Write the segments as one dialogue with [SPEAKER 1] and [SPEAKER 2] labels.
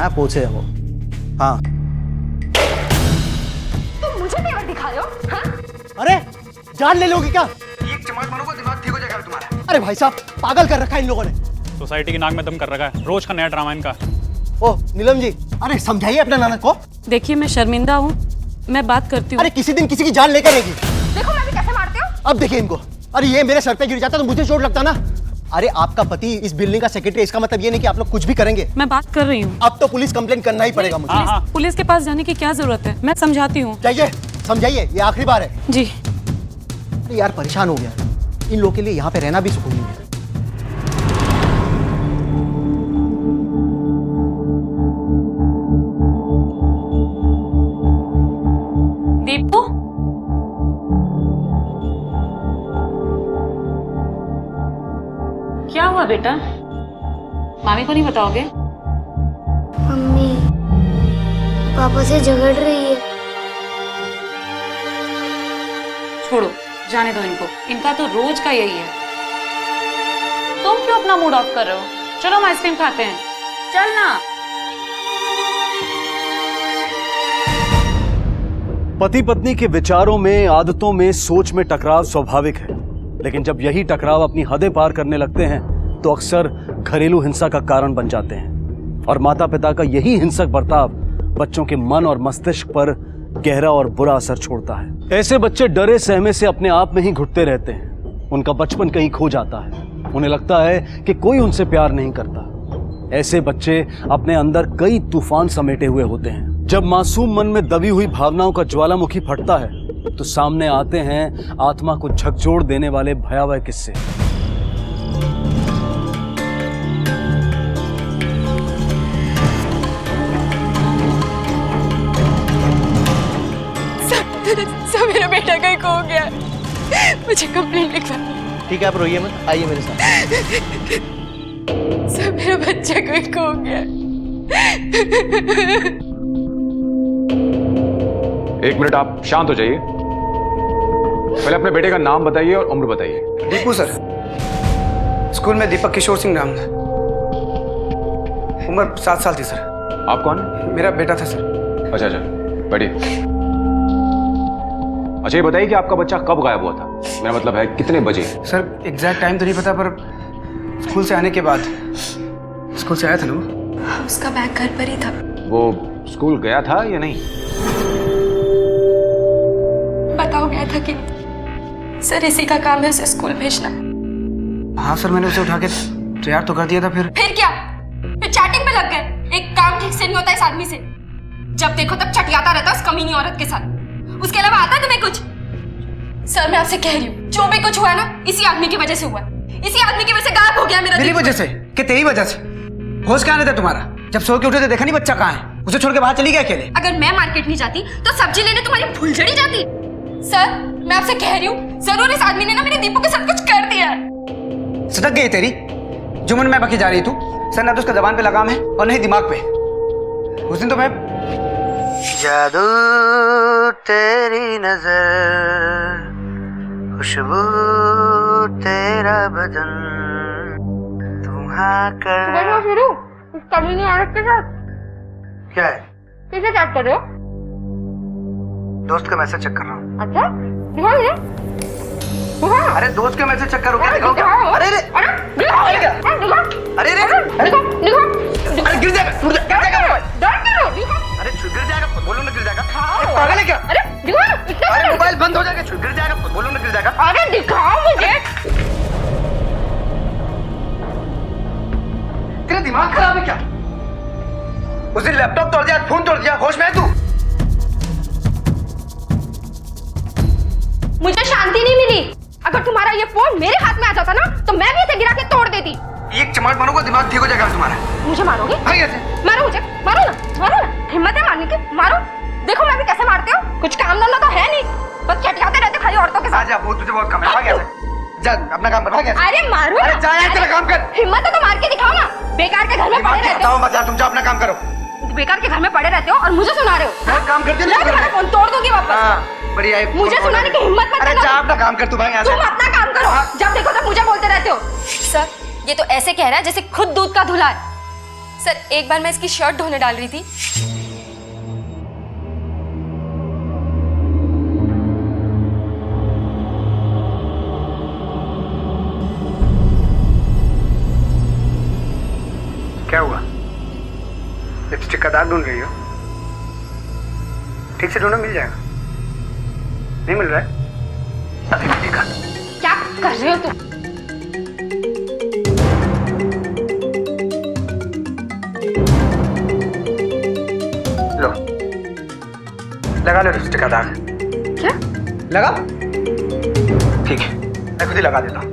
[SPEAKER 1] कहाँ पहुंचे हैं वो। हाँ
[SPEAKER 2] तुम मुझे तेवर दिखा रहे हो? हाँ?
[SPEAKER 1] अरे जान ले लोगे क्या?
[SPEAKER 3] एक चमाट मारोगे दिमाग ठीक हो जाएगा तुम्हारा।
[SPEAKER 1] अरे भाई साहब पागल कर रखा है इन लोगों ने।
[SPEAKER 4] सोसाइटी की नाक में दम कर रखा है, रोज का नया ड्रामा इनका।
[SPEAKER 1] ओ नीलम जी, अरे समझाइए अपने नाना को।
[SPEAKER 5] देखिए मैं शर्मिंदा हूँ, मैं बात करती हूँ।
[SPEAKER 1] अरे किसी दिन किसी की जान लेकर रहेगी।
[SPEAKER 2] देखो मैं भी कैसे मारते हो।
[SPEAKER 1] अब देखिए इनको। अरे ये मेरे सर पे गिर जाता तो मुझे चोट लगता ना। अरे आपका पति इस बिल्डिंग का सेक्रेटरी, इसका मतलब ये नहीं कि आप लोग कुछ भी करेंगे।
[SPEAKER 5] मैं बात कर रही हूँ।
[SPEAKER 1] अब तो पुलिस कंप्लेंट करना ही पड़ेगा मुझे।
[SPEAKER 5] पुलिस के पास जाने की क्या जरूरत है, मैं समझाती हूँ।
[SPEAKER 1] जाइए समझाइए, ये आखिरी बार है
[SPEAKER 5] जी।
[SPEAKER 1] अरे यार परेशान हो गया, इन लोगों के लिए यहाँ पे रहना भी सुकून नहीं है।
[SPEAKER 5] दीपू, क्या हुआ बेटा? मामी को नहीं बताओगे?
[SPEAKER 6] मम्मी पापा से झगड़ रही है।
[SPEAKER 5] छोड़ो, जाने दो इनको, इनका तो रोज का यही है। तुम क्यों अपना मूड ऑफ कर रहे हो? चलो हम आइसक्रीम खाते हैं, चल ना।
[SPEAKER 7] पति पत्नी के विचारों में, आदतों में, सोच में टकराव स्वाभाविक है, लेकिन जब यही टकराव अपनी हदें पार करने लगते हैं तो अक्सर घरेलू हिंसा का कारण बन जाते हैं। और माता पिता का यही हिंसक बर्ताव बच्चों के मन और मस्तिष्क पर गहरा और बुरा असर छोड़ता है। ऐसे बच्चे डरे सहमे से अपने आप में ही घुटते रहते हैं। उनका बचपन कहीं खो जाता है, उन्हें लगता है कि कोई उनसे प्यार नहीं करता। ऐसे बच्चे अपने अंदर कई तूफान समेटे हुए होते हैं। जब मासूम मन में दबी हुई भावनाओं का ज्वालामुखी फटता है तो सामने आते हैं आत्मा को झकझोर देने वाले भयावह किस्से।
[SPEAKER 2] सब मेरा बेटा कहीं खो गया, मुझे कंप्लेंट लिखवा।
[SPEAKER 1] ठीक है आप रोइए मत, आइए मेरे साथ।
[SPEAKER 2] सब मेरा बच्चा कहीं खो गया।
[SPEAKER 8] एक मिनट आप शांत हो जाइए। पहले अपने बेटे का नाम बताइए और उम्र बताइए।
[SPEAKER 3] दीपू सर, स्कूल में दीपक किशोर सिंह नाम था, उम्र 7 साल थी सर।
[SPEAKER 8] आप कौन?
[SPEAKER 3] मेरा बेटा था सर।
[SPEAKER 8] अच्छा अच्छा, बैठिए। अच्छा ये बताइए कि आपका बच्चा कब गायब हुआ था? मेरा मतलब है कितने बजे?
[SPEAKER 3] सर एग्जैक्ट टाइम तो नहीं पता, पर स्कूल से आने के बाद। स्कूल से आया था ना वो।
[SPEAKER 2] उसका बैग घर पर ही था।
[SPEAKER 8] वो स्कूल गया था या नहीं?
[SPEAKER 2] बताओ गया था कि सर इसी का काम है उसे स्कूल भेजना।
[SPEAKER 3] हाँ सर, मैंने उसे उठा के तैयार तो कर दिया था। फिर
[SPEAKER 2] क्या? फिर चैटिंग पे लग गए। एक काम ठीक से नहीं होता इस आदमी से, जब देखो तब चटियाता रहता है उस कमीनी औरत के साथ। उसके अलावा आता है तुम्हें कुछ? सर मैं आपसे कह रही हूँ, जो भी कुछ हुआ है ना इसी आदमी की वजह से हुआ। इसी आदमी की वजह से गायब हो गया मेरा।
[SPEAKER 3] मेरी वजह से कि तेरी वजह से? होश कहाँ रहता तुम्हारा? जब सो के उठे थे देखा नहीं बच्चा कहाँ है? उसे छोड़ के बाहर चली गया अकेले?
[SPEAKER 2] अगर मैं मार्केट नहीं जाती तो सब्जी लेने तुम्हारी फुलझड़ी जाती। सर मैं आपसे कह रही हूँ, जरूर इस आदमी ने ना मेरे दीपू के साथ कुछ कर दिया है।
[SPEAKER 3] सटक गई तेरी जुमन में बकी जा रही तू। सर ना तो उसका जबान पे लगाम है और नहीं दिमाग पे। उस दिन तो मैं जादू तेरी नजर, खुशबू तेरा बदन, तुम्हारा कर
[SPEAKER 2] शुरू इस कमीनी औरत के साथ
[SPEAKER 3] क्या है?
[SPEAKER 2] किसे चैट कर रहे हो?
[SPEAKER 3] दोस्त का मैसेज चेक कर रहा हूँ।
[SPEAKER 2] अच्छा दिखाओ ये। दिखाओ।
[SPEAKER 3] अरे दोस्त का मैसेज चेक करो। क्या दिखाओ?
[SPEAKER 2] दिखाओ।
[SPEAKER 3] अरे अरे
[SPEAKER 2] दिखाओ।
[SPEAKER 3] अरे अरे अरे गिर जाएगा, गिर जाएगा। अरे गिर जाएगा, बोलो ना गिर जाएगा। पागल है क्या?
[SPEAKER 2] अरे दिखाओ।
[SPEAKER 3] अरे मोबाइल बंद हो जाएगा, गिर जाएगा, बोलो ना गिर जाएगा।
[SPEAKER 2] अरे दिखाओ मुझे।
[SPEAKER 3] तेरा दिमाग खराब है क्या? उस दिन लैपटॉप तोड़ दिया, फोन तोड़ दिया, होश में है तू?
[SPEAKER 2] मुझे शांति नहीं मिली। अगर तुम्हारा ये फोन मेरे हाथ में आ जाता ना तो मैं भी इसे गिरा के तोड़ देती।
[SPEAKER 3] एक चमाट मारूंगा दिमाग ठीक हो जाएगा तुम्हारा।
[SPEAKER 2] मुझे मारोगे?
[SPEAKER 3] भाई ऐसे
[SPEAKER 2] मारो मुझे, मारो ना, मारो ना। हिम्मत है मारने की, मारो। देखो मैं भी कैसे मारती हूँ। कुछ काम धंधा तो है नहीं, बस चटियाते रहते खाली औरतों के साथ।
[SPEAKER 3] आजा, वो तुझे बहुत कम है। भाग ऐसे, जा अपना काम कर, भाग ऐसे।
[SPEAKER 2] अरे मारो।
[SPEAKER 3] अरे जा यार, तेरा काम कर।
[SPEAKER 2] हिम्मत है तो मार के दिखाओ ना। बेकार के घर में पड़े रहते हो।
[SPEAKER 3] मत यार, तुम जाओ अपना काम करो।
[SPEAKER 2] बेकार के घर में पड़े रहते हो और मुझे सुना रहे हो।
[SPEAKER 3] मैं काम करते
[SPEAKER 2] मैं तुम्हारा फोन तोड़ दूंगी वापस।
[SPEAKER 3] बढ़िया है।
[SPEAKER 2] मुझे सुनाने की हिम्मत मत
[SPEAKER 3] अरे
[SPEAKER 2] करना।
[SPEAKER 3] जा अपना काम कर, तू भाग यहाँ से।
[SPEAKER 2] तुम अपना काम करो, जब देखो तब मुझे बोलते रहते हो। सर ये तो ऐसे कह रहा है जैसे खुद दूध का धुला है। सर एक बार मैं इसकी शर्ट धोने डाल रही थी,
[SPEAKER 3] क्या हुआ? लिपस्टिक का दाग ढूंढ रही हो? ठीक से ढूंढो, मिल जाएगा। नहीं मिल रहा है? अभी मिलेगा।
[SPEAKER 2] क्या कर रहे हो तुम?
[SPEAKER 3] लो, लगा लो लिपस्टिक का दाग।
[SPEAKER 2] क्या?
[SPEAKER 3] लगा? ठीक है, मैं खुद ही लगा देता हूँ।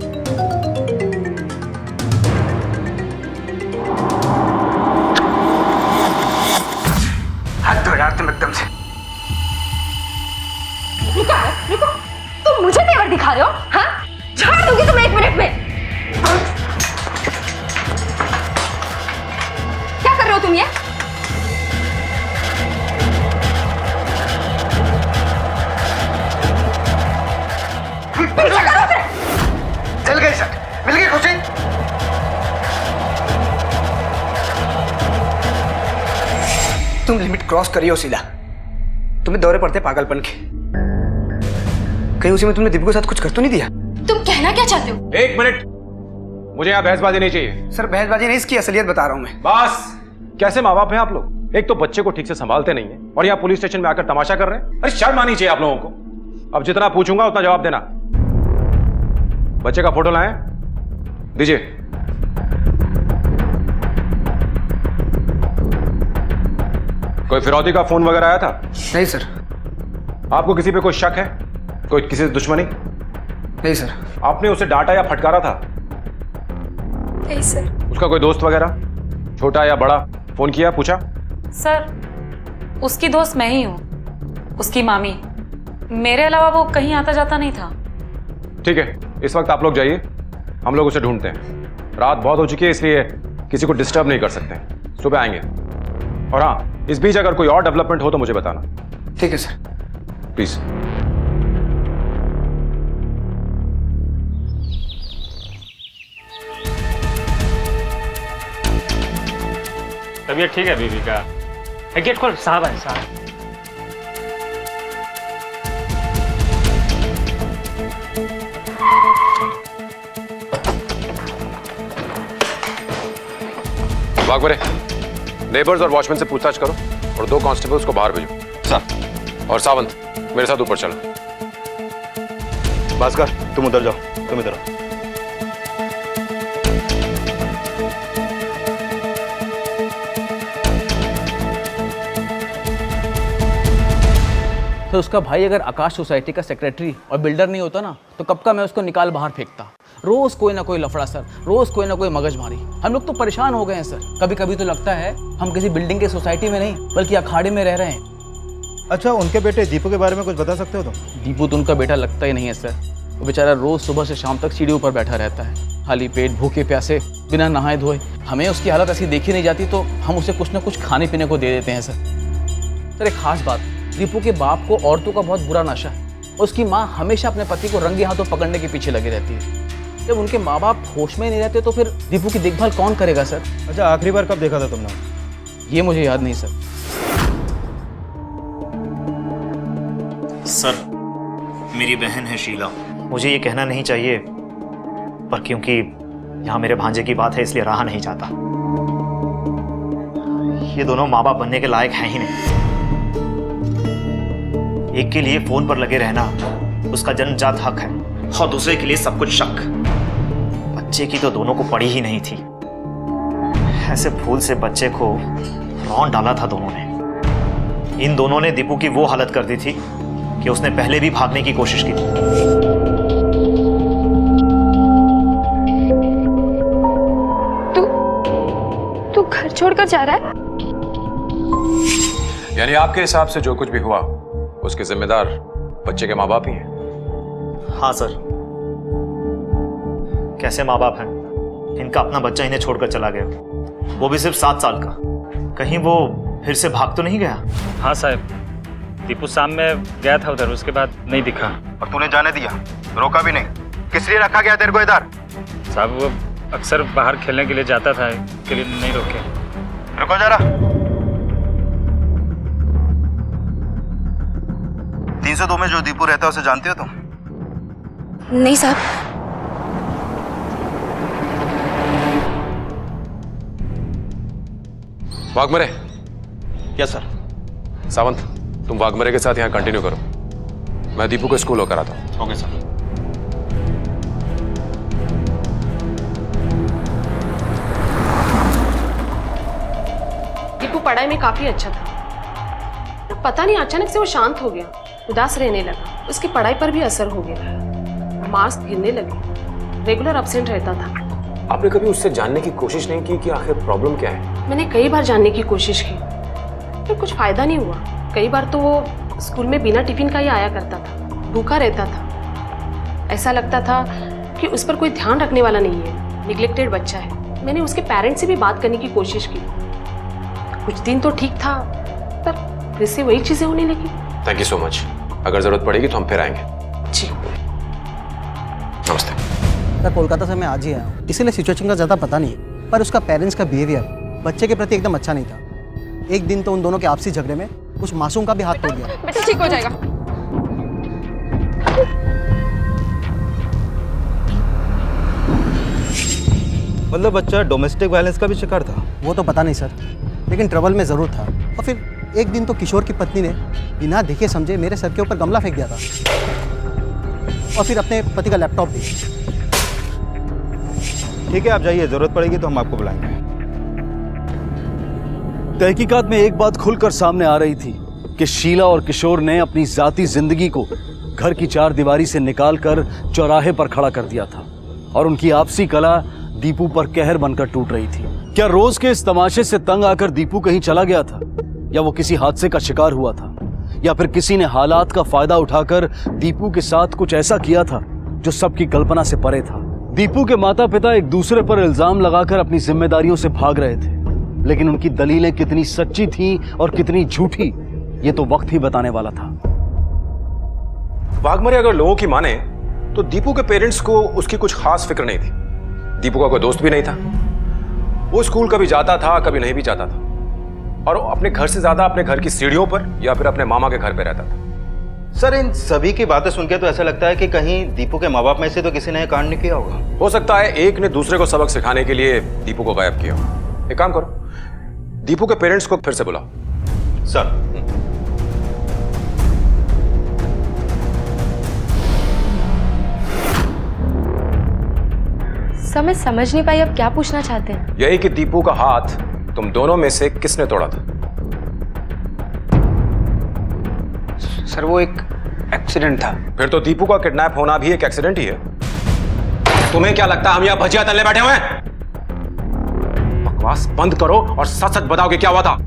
[SPEAKER 3] हाथ धो यार तुम एकदम से।
[SPEAKER 2] रुको, तुम मुझे तेवर दिखा रहे हो? हाँ, झाड़ दूंगी तुम्हें 1 मिनट में। क्या कर रहे हो तुम ये? पीछे करो उसे।
[SPEAKER 3] चल गई शर्ट, मिल गई खुशी। तुम लिमिट क्रॉस करी हो सीधा। तुम्हें दौरे पड़ते पागलपन के। कहीं उसी में तुमने दीपू के साथ कुछ कर तो नहीं दिया?
[SPEAKER 2] तुम कहना क्या चाहते हो?
[SPEAKER 8] 1 मिनट, मुझे यहाँ बहसबाजी नहीं चाहिए।
[SPEAKER 3] सर बहसबाजी नहीं, इसकी असलियत बता रहा हूँ मैं।
[SPEAKER 8] बस, कैसे माँ बाप हैं आप लोग? एक तो बच्चे को ठीक से संभालते नहीं है और यहाँ पुलिस स्टेशन में आकर तमाशा कर रहे हैं। अरे शर्म आनी चाहिए आप लोगों को। अब जितना पूछूंगा उतना जवाब देना। बच्चे का फोटो लाएं, दीजिए। कोई फिरौती का फोन वगैरह आया था?
[SPEAKER 3] नहीं सर।
[SPEAKER 8] आपको किसी पे कोई शक है? कोई किसी से दुश्मनी?
[SPEAKER 3] नहीं सर।
[SPEAKER 8] आपने उसे डांटा या फटकारा था?
[SPEAKER 2] नहीं सर।
[SPEAKER 8] उसका कोई दोस्त वगैरह, छोटा या बड़ा, फोन किया, पूछा?
[SPEAKER 5] सर उसकी दोस्त मैं ही हूँ, उसकी मामी। मेरे अलावा वो कहीं आता जाता नहीं था।
[SPEAKER 8] ठीक है, इस वक्त आप लोग जाइए, हम लोग उसे ढूंढते हैं। रात बहुत हो चुकी है, इसलिए किसी को डिस्टर्ब नहीं कर सकते। सुबह आएंगे। और हाँ, इस बीच अगर कोई और डेवलपमेंट हो तो मुझे बताना।
[SPEAKER 3] ठीक है सर।
[SPEAKER 8] प्लीज।
[SPEAKER 4] तबीयत ठीक है बीवी का? गेट खोल, साहब है साहब।
[SPEAKER 8] बागवरे, नेबर्स और वॉचमैन से पूछताछ करो और 2 कांस्टेबल्स को बाहर भेजो। सर। और सावंत, मेरे साथ ऊपर चलो।
[SPEAKER 1] भास्कर, तुम उधर जाओ, तुम इधर आओ।
[SPEAKER 9] तो उसका भाई अगर आकाश सोसाइटी का सेक्रेटरी और बिल्डर नहीं होता ना, तो कब का मैं उसको निकाल बाहर फेंकता। रोज कोई ना कोई लफड़ा सर, रोज कोई ना कोई मगजमारी। हम लोग तो परेशान हो गए हैं सर। कभी कभी तो लगता है हम किसी बिल्डिंग के सोसाइटी में नहीं बल्कि अखाड़े में रह रहे हैं।
[SPEAKER 10] अच्छा, उनके बेटे दीपू के बारे में कुछ बता सकते हो तुम?
[SPEAKER 9] दीपू तो उनका बेटा लगता ही नहीं है सर। वो बेचारा रोज सुबह से शाम तक सीढ़ी ऊपर बैठा रहता है, खाली पेट, भूखे प्यासे, बिना नहाए धोए। हमें उसकी हालत ऐसी देखी नहीं जाती तो हम उसे कुछ ना कुछ खाने पीने को दे देते हैं सर। एक खास बात, दीपू के बाप को औरतों का बहुत बुरा नशा है। उसकी माँ हमेशा अपने पति को रंगे हाथों पकड़ने के पीछे लगी रहती है। जब उनके माँ बाप होश में नहीं रहते तो फिर दीपू की देखभाल कौन करेगा सर?
[SPEAKER 10] अच्छा, आखिरी बार कब देखा था तुमने?
[SPEAKER 9] ये मुझे याद नहीं सर।
[SPEAKER 11] सर, मेरी बहन है शीला। मुझे ये कहना नहीं चाहिए, पर क्योंकि यहाँ मेरे भांजे की बात है इसलिए रहा नहीं जाता। ये दोनों माँ बाप बनने के लायक हैं ही नहीं। एक के लिए फोन पर लगे रहना उसका जन्मजात हक है और दूसरे के लिए सब कुछ शक। बच्चे की तो दोनों को पड़ी ही नहीं थी। ऐसे फूल से बच्चे को रौंद डाला था दोनों ने। इन दोनों ने दीपू की वो हालत कर दी थी कि उसने पहले भी भागने की कोशिश की थी।
[SPEAKER 2] तू घर छोड़कर जा रहा है?
[SPEAKER 8] यानी आपके हिसाब से जो कुछ भी हुआ उसके जिम्मेदार बच्चे के माँ बाप ही हैं?
[SPEAKER 11] हाँ सर। कैसे माँ बाप हैं? इनका अपना बच्चा इन्हें छोड़कर चला गया, वो भी सिर्फ 7 साल का। कहीं वो फिर से भाग तो नहीं गया?
[SPEAKER 4] हाँ साहब, दीपू शाम में गया था उधर, उसके बाद नहीं दिखा।
[SPEAKER 10] और तूने जाने दिया, रोका भी नहीं? किस लिए रखा गया तेरे को इधर?
[SPEAKER 4] साहब वो अक्सर बाहर खेलने के लिए जाता था, इसके लिए नहीं रोके।
[SPEAKER 10] रुको जरा। 302 में जो दीपू रहता है उसे जानते हो तुम?
[SPEAKER 2] नहीं साहब।
[SPEAKER 8] वाघमरे।
[SPEAKER 10] Yes sir.
[SPEAKER 8] सावंत, तुम वाघमरे के साथ यहाँ कंटिन्यू करो, मैं दीपू को स्कूल होकर आता हूँ।
[SPEAKER 10] Okay sir.
[SPEAKER 12] दीपू पढ़ाई में काफी अच्छा था, पता नहीं अचानक से वो शांत हो गया, उदास रहने लगा। उसकी पढ़ाई पर भी असर हो गया, मार्क्स गिरने लगे, रेगुलर एब्सेंट रहता था।
[SPEAKER 8] आपने कभी उससे जानने की कोशिश नहीं की कि आखिर प्रॉब्लम क्या है?
[SPEAKER 12] मैंने कई बार जानने की कोशिश की, पर कुछ फायदा नहीं हुआ। कई बार तो वो स्कूल में बिना टिफिन का ही आया करता था, भूखा रहता था। ऐसा लगता था कि उस पर कोई ध्यान रखने वाला नहीं है, निग्लेक्टेड बच्चा है। मैंने उसके पेरेंट्स से भी बात करने की कोशिश की, कुछ दिन तो ठीक था, पर फिर से वही चीजें होने लगी।
[SPEAKER 8] Thank you so much. अगर जरूरत पड़ेगी तो हम फिर आएंगे।
[SPEAKER 12] जी
[SPEAKER 8] नमस्ते
[SPEAKER 1] सर। कोलकाता से मैं आज ही आया हूँ, इसीलिए सिचुएशन का ज़्यादा पता नहीं है, पर उसका पेरेंट्स का बिहेवियर बच्चे के प्रति एकदम अच्छा नहीं था। एक दिन तो उन दोनों के आपसी झगड़े में उस मासूम का भी हाथ तोड़ दिया।
[SPEAKER 2] बेटा ठीक हो जाएगा।
[SPEAKER 10] मतलब बच्चा डोमेस्टिक वायलेंस का भी शिकार था?
[SPEAKER 1] वो तो पता नहीं सर, लेकिन ट्रबल में ज़रूर था। और फिर एक दिन तो किशोर की पत्नी ने बिना देखे समझे मेरे सर के ऊपर गमला फेंक दिया था, और फिर अपने पति का लैपटॉप भी।
[SPEAKER 10] ठीक है, आप जाइए, जरूरत पड़ेगी तो हम आपको बुलाएंगे।
[SPEAKER 7] तहकीकात में एक बात खुलकर सामने आ रही थी कि शीला और किशोर ने अपनी जाती जिंदगी को घर की चार दीवारी से निकालकर चौराहे पर खड़ा कर दिया था, और उनकी आपसी कला दीपू पर कहर बनकर टूट रही थी। क्या रोज के इस तमाशे से तंग आकर दीपू कहीं चला गया था, या वो किसी हादसे का शिकार हुआ था, या फिर किसी ने हालात का फायदा उठाकर दीपू के साथ कुछ ऐसा किया था जो सबकी कल्पना से परे था। दीपू के माता पिता एक दूसरे पर इल्जाम लगाकर अपनी जिम्मेदारियों से भाग रहे थे, लेकिन उनकी दलीलें कितनी सच्ची थीं और कितनी झूठी, ये तो वक्त ही बताने वाला था।
[SPEAKER 8] वाघमरे अगर लोगों की माने तो दीपू के पेरेंट्स को उसकी कुछ खास फिक्र नहीं थी। दीपू का कोई दोस्त भी नहीं था, वो स्कूल कभी जाता था कभी नहीं भी जाता था, और अपने घर से ज्यादा अपने घर की सीढ़ियों पर या फिर अपने मामा के घर पे रहता था।
[SPEAKER 10] सर, इन सभी की बातें सुनकर तो ऐसा लगता है कि कहीं दीपू के माँ बाप में से तो किसी ने यह कांड नहीं किया होगा।
[SPEAKER 8] हो सकता है एक ने दूसरे को सबक सिखाने के लिए दीपू को गायब किया हो। एक काम करो, दीपू के पेरेंट्स को फिर से बुलाओ।
[SPEAKER 10] सर।
[SPEAKER 2] सर मैं समझ नहीं पाई, अब क्या पूछना चाहते हैं?
[SPEAKER 8] यही कि दीपू का हाथ तुम दोनों में से किसने तोड़ा था?
[SPEAKER 3] सर वो एक एक्सीडेंट था।
[SPEAKER 8] फिर तो दीपू का किडनैप होना भी एक एक्सीडेंट ही है। तुम्हें क्या लगता है हम यहाँ भजिया तलने बैठे हुए हैं? बकवास बंद करो और सच सच बताओ कि क्या हुआ था।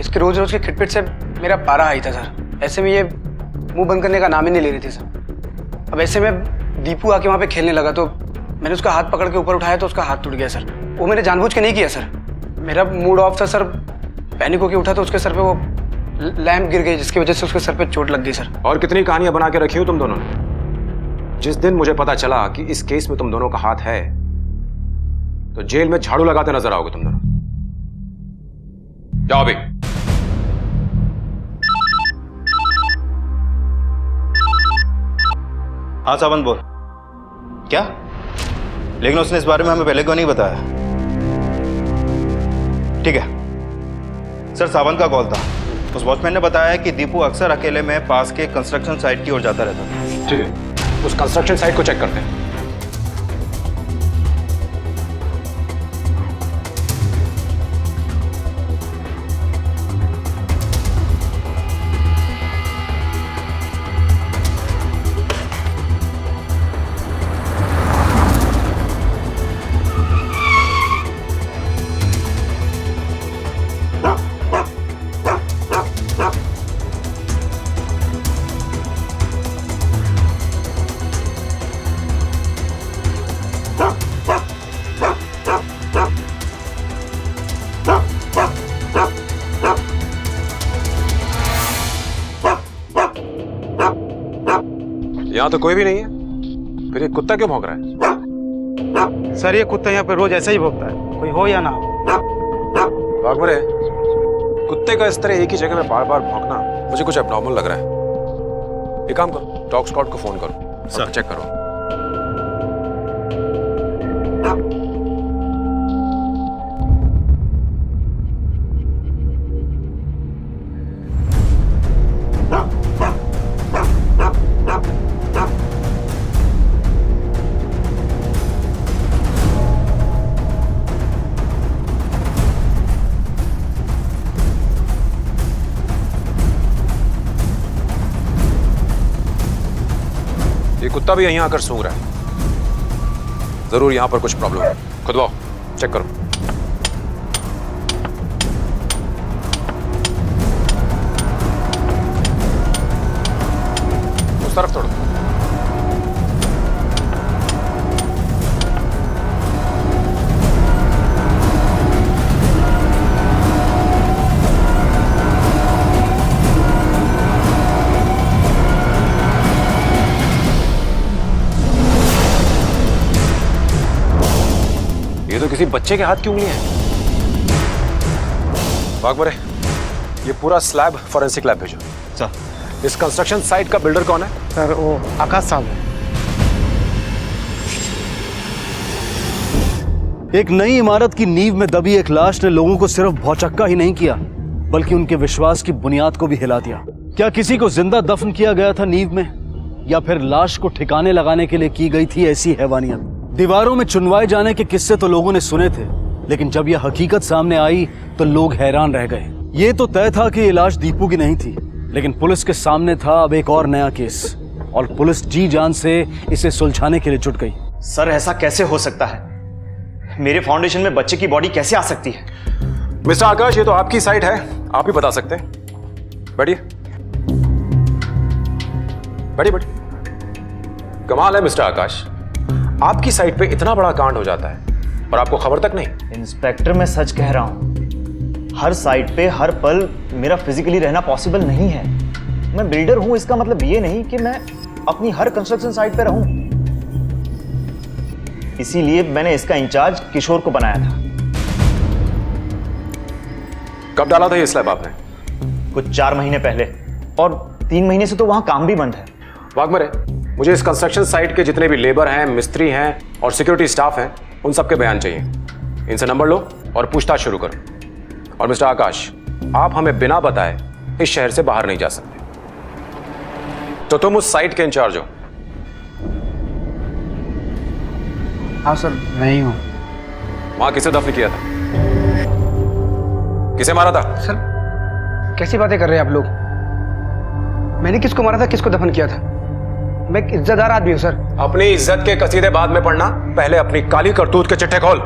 [SPEAKER 3] इसके रोज रोज के खिटपिट से मेरा पारा आई था सर। ऐसे में ये मुंह बंद करने का नाम ही नहीं ले रही थी सर। अब ऐसे में दीपू आके वहां पे खेलने लगा तो मैंने उसका हाथ पकड़ के ऊपर उठाया तो उसका हाथ टूट गया सर। वो मैंने जानबूझ के नहीं किया सर, मेरा मूड ऑफ था सर। पैनिक होके उठा तो उसके सर पे वो लैंप गिर गई, जिसकी वजह से उसके सर पे चोट लग गई सर।
[SPEAKER 8] और कितनी कहानियां बना के रखी हो तुम दोनों ने। जिस दिन मुझे पता चला कि इस केस में तुम दोनों का हाथ है तो जेल में झाड़ू लगाते नजर आओगे तुम दोनों। जाओ भी।
[SPEAKER 10] हाँ सावंत बोल। क्या? लेकिन उसने इस बारे में हमें पहले क्यों नहीं बताया? ठीक है सर, सावंत का कॉल था। उस वॉचमैन ने बताया कि दीपू अक्सर अकेले में पास के कंस्ट्रक्शन साइट की ओर जाता रहता था।
[SPEAKER 8] ठीक है, उस कंस्ट्रक्शन साइट को चेक करते हैं। यहाँ तो कोई भी नहीं है, फिर ये कुत्ता क्यों भौंक रहा है?
[SPEAKER 3] सर ये कुत्ता यहाँ पे रोज ऐसा ही भौंकता है, कोई हो या ना हो।
[SPEAKER 8] बागमरे, कुत्ते का इस तरह एक ही जगह में बार बार भौंकना मुझे कुछ एब्नॉर्मल लग रहा है। एक काम करो, डॉग स्क्वाड को फोन करो, सर चेक करो। ये कुत्ता भी यहीं आकर सूंघ रहा है। जरूर यहां पर कुछ प्रॉब्लम है। खुदवाओ, चेक करो। उस तरफ तोड़ो। ये तो किसी बच्चे के हाथ की उंगली है। बागमरे, ये पूरा स्लैब फॉरेंसिक लैब भेजो। सर। इस कंस्ट्रक्शन साइट का बिल्डर कौन है?
[SPEAKER 1] सर वो आकाश साहब है।
[SPEAKER 7] एक नई इमारत की नींव में दबी एक लाश ने लोगों को सिर्फ भौचक्का ही नहीं किया, बल्कि उनके विश्वास की बुनियाद को भी हिला दिया। क्या किसी को जिंदा दफन किया गया था नींव में, या फिर लाश को ठिकाने लगाने के लिए की गई थी ऐसी हैवानियत? दीवारों में चुनवाए जाने के किस्से तो लोगों ने सुने थे, लेकिन जब यह हकीकत सामने आई तो लोग हैरान रह गए। ये तो तय था कि ये लाश दीपू की नहीं थी, लेकिन पुलिस के सामने था अब एक और नया केस, और पुलिस जी जान से इसे सुलझाने के लिए जुट गई।
[SPEAKER 11] सर, ऐसा कैसे हो सकता है? मेरे फाउंडेशन में बच्चे की बॉडी कैसे आ सकती है?
[SPEAKER 8] मिस्टर आकाश, ये तो आपकी साइट है, आप ही बता सकते हैं। बैठिए बैठिए बैठिए। कमाल है मिस्टर आकाश, आपकी साइट पे इतना बड़ा कांड हो जाता है और आपको खबर तक नहीं।
[SPEAKER 11] इंस्पेक्टर, मैं सच कह रहा हूं, हर साइट पे हर पल मेरा फिजिकली रहना पॉसिबल नहीं है। मैं बिल्डर हूं, इसका मतलब ये नहीं कि मैं अपनी हर कंस्ट्रक्शन साइट पे रहूं। इसीलिए मैंने इसका इंचार्ज किशोर को बनाया था।
[SPEAKER 8] कब डाला था ये स्लैब आपने?
[SPEAKER 11] कुछ 4 महीने पहले, और 3 महीने से तो वहां काम भी बंद है।
[SPEAKER 8] वाघमरे, मुझे इस कंस्ट्रक्शन साइट के जितने भी लेबर हैं, मिस्त्री हैं और सिक्योरिटी स्टाफ हैं, उन सबके बयान चाहिए। इनसे नंबर लो और पूछताछ शुरू करो। और मिस्टर आकाश, आप हमें बिना बताए इस शहर से बाहर नहीं जा सकते। तो तुम उस साइट के इंचार्ज हो?
[SPEAKER 3] हाँ सर, मैं ही हूँ।
[SPEAKER 8] वहां किसे दफन किया था? किसे मारा था?
[SPEAKER 3] सर, कैसी बातें कर रहे हैं आप लोग? मैंने किसको मारा था, किसको दफन किया था? मैं एक इज्जतदार आदमी हूँ सर।
[SPEAKER 8] अपनी इज्जत के कसीदे बाद में पढ़ना, पहले अपनी काली करतूत के चिट्ठे खोल।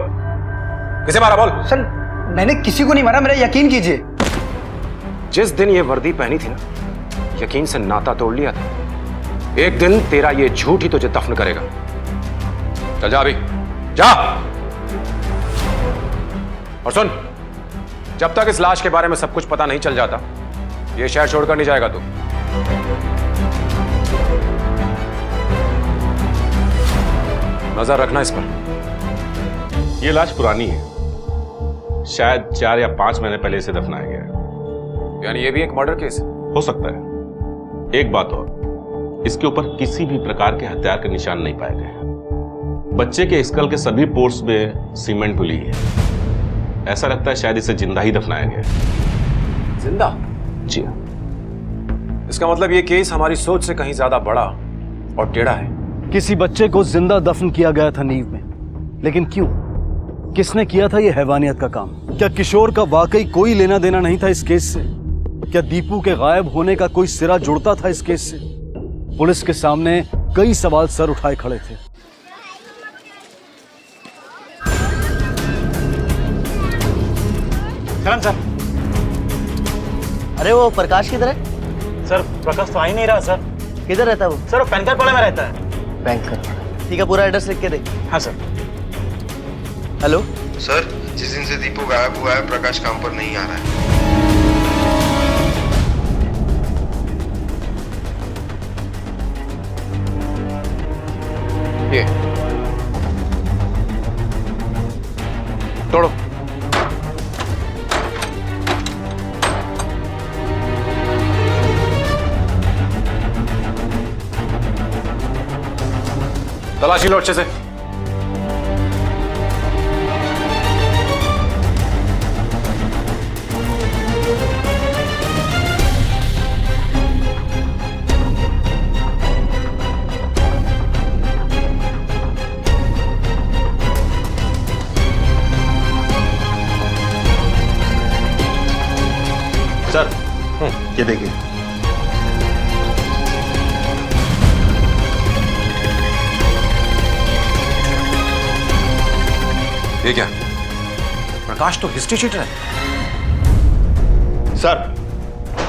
[SPEAKER 8] किसे मारा बोल?
[SPEAKER 3] सर, मैंने किसी को नहीं मारा, मेरा यकीन कीजिए।
[SPEAKER 8] जिस दिन ये वर्दी पहनी थी ना, यकीन से नाता तोड़ लिया था। एक दिन तेरा ये झूठ ही तुझे दफन करेगा। चल जा अभी, जा। और सुन, जब तक इस लाश के बारे में सब कुछ पता नहीं चल जाता, ये शहर छोड़कर नहीं जाएगा तू। नजर रखना इस पर।
[SPEAKER 10] ये लाश पुरानी है, शायद 4 या 5 महीने पहले इसे दफनाया गया है।
[SPEAKER 8] यानी ये भी एक मर्डर केस है?
[SPEAKER 10] हो सकता है। एक बात और, इसके ऊपर किसी भी प्रकार के हथियार के निशान नहीं पाए गए। बच्चे के स्कल के सभी पोर्ट्स में सीमेंट धुली है। ऐसा लगता है शायद इसे जिंदा ही दफनाया गया है।
[SPEAKER 8] जिंदा?
[SPEAKER 10] जी हाँ।
[SPEAKER 8] इसका मतलब ये केस हमारी सोच से कहीं ज्यादा बड़ा और टेढ़ा है।
[SPEAKER 7] किसी बच्चे को जिंदा दफन किया गया था नींव में, लेकिन क्यों? किसने किया था यह हैवानियत का काम? क्या किशोर का वाकई कोई लेना देना नहीं था इस केस से? क्या दीपू के गायब होने का कोई सिरा जुड़ता था इस केस से? पुलिस के सामने कई सवाल सर उठाए खड़े थे।
[SPEAKER 11] सर,
[SPEAKER 1] अरे वो प्रकाश किधर है?
[SPEAKER 11] सर, प्रकाश तो आ ही नहीं रहा सर।
[SPEAKER 1] किधर रहता है वो?
[SPEAKER 11] सर, वो पैंकर पाले में रहता है।
[SPEAKER 1] बैंकर। ठीक है, पूरा एड्रेस लिख के दे।
[SPEAKER 11] हाँ सर।
[SPEAKER 1] हेलो
[SPEAKER 13] सर, जिस दिन से दीपू गायब हुआ है, प्रकाश काम पर नहीं आ रहा है।
[SPEAKER 8] ये तोड़ो। शाबाशी लो अच्छे से।
[SPEAKER 13] सर ये देखिए।
[SPEAKER 8] ये क्या? प्रकाश तो हिस्ट्री शीटर है।
[SPEAKER 13] सर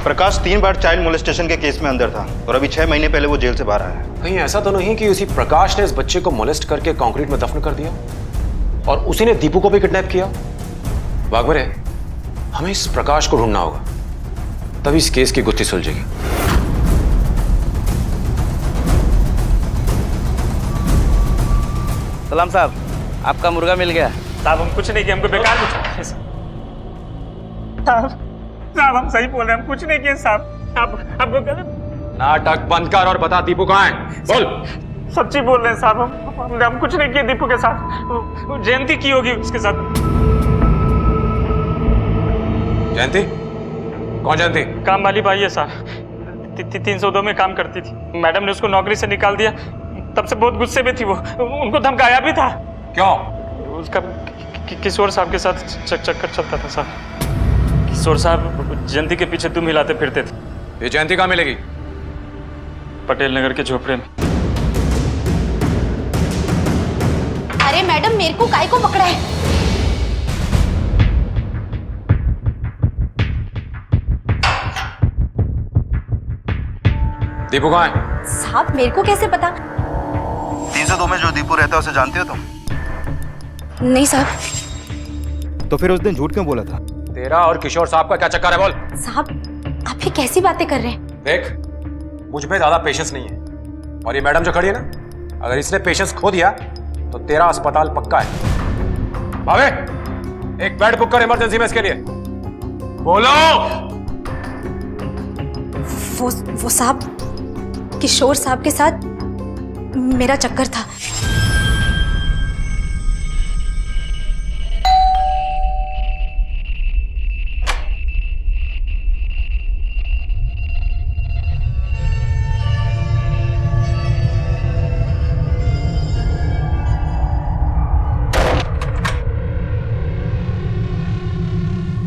[SPEAKER 13] प्रकाश 3 बार चाइल्ड मोलेस्टेशन के केस में अंदर था और अभी 6 महीने पहले वो जेल से बाहर आया है।
[SPEAKER 8] कहीं ऐसा तो नहीं कि उसी प्रकाश ने इस बच्चे को मोलेस्ट करके कंक्रीट में दफन कर दिया और उसी ने दीपू को भी किडनैप किया? वाघमरे, हमें इस प्रकाश को ढूंढना होगा, तभी इस केस की गुत्थी सुलझेगी।
[SPEAKER 9] सलाम साहब, आपका मुर्गा मिल गया।
[SPEAKER 4] साहब हम कुछ नहीं किए, हमको बेकार कुछ साहब हम सही बोल रहे हैं, हम कुछ नहीं किए साहब। आपको गलत
[SPEAKER 8] नाटक बंद कर और बता दीपू कहाँ है, बोल।
[SPEAKER 4] सच्ची बोल रहे हैं साहब, हम कुछ नहीं किए दीपू के साथ। वो जयंती की होगी उसके साथ।
[SPEAKER 8] जयंती? कौन जयंती?
[SPEAKER 4] काम वाली भाई है साहब, 302 में काम करती थी। मैडम ने उसको नौकरी से निकाल दिया, तब से बहुत गुस्से में थी वो, उनको धमकाया भी था।
[SPEAKER 8] क्यों?
[SPEAKER 4] उसका किशोर साहब के साथ चक्कर चलता था साहब। किशोर साहब जयंती के पीछे तुम हिलाते फिरते थे।
[SPEAKER 8] ये जयंती कहाँ मिलेगी?
[SPEAKER 4] पटेल नगर के झोपड़े में।
[SPEAKER 2] अरे मैडम मेरे को काय को पकड़ा है?
[SPEAKER 8] दीपू कहाँ है?
[SPEAKER 2] साहब मेरे को कैसे पता?
[SPEAKER 13] 302 में जो दीपू रहता है उसे जानते हो तुम?
[SPEAKER 2] नहीं साहब।
[SPEAKER 13] तो फिर उस दिन झूठ क्यों बोला था?
[SPEAKER 8] तेरा और किशोर साहब का क्या चक्कर है, बोल।
[SPEAKER 2] साहब आप ये कैसी बातें कर रहे हैं?
[SPEAKER 8] देख, मुझ में ज्यादा पेशेंस नहीं है, और ये मैडम जो खड़ी है ना, अगर इसने पेशेंस खो दिया तो तेरा अस्पताल पक्का है। भावे, एक बेड बुक कर इमरजेंसी में इसके लिए। बोलो।
[SPEAKER 2] वो साहब, किशोर साहब के साथ मेरा चक्कर था।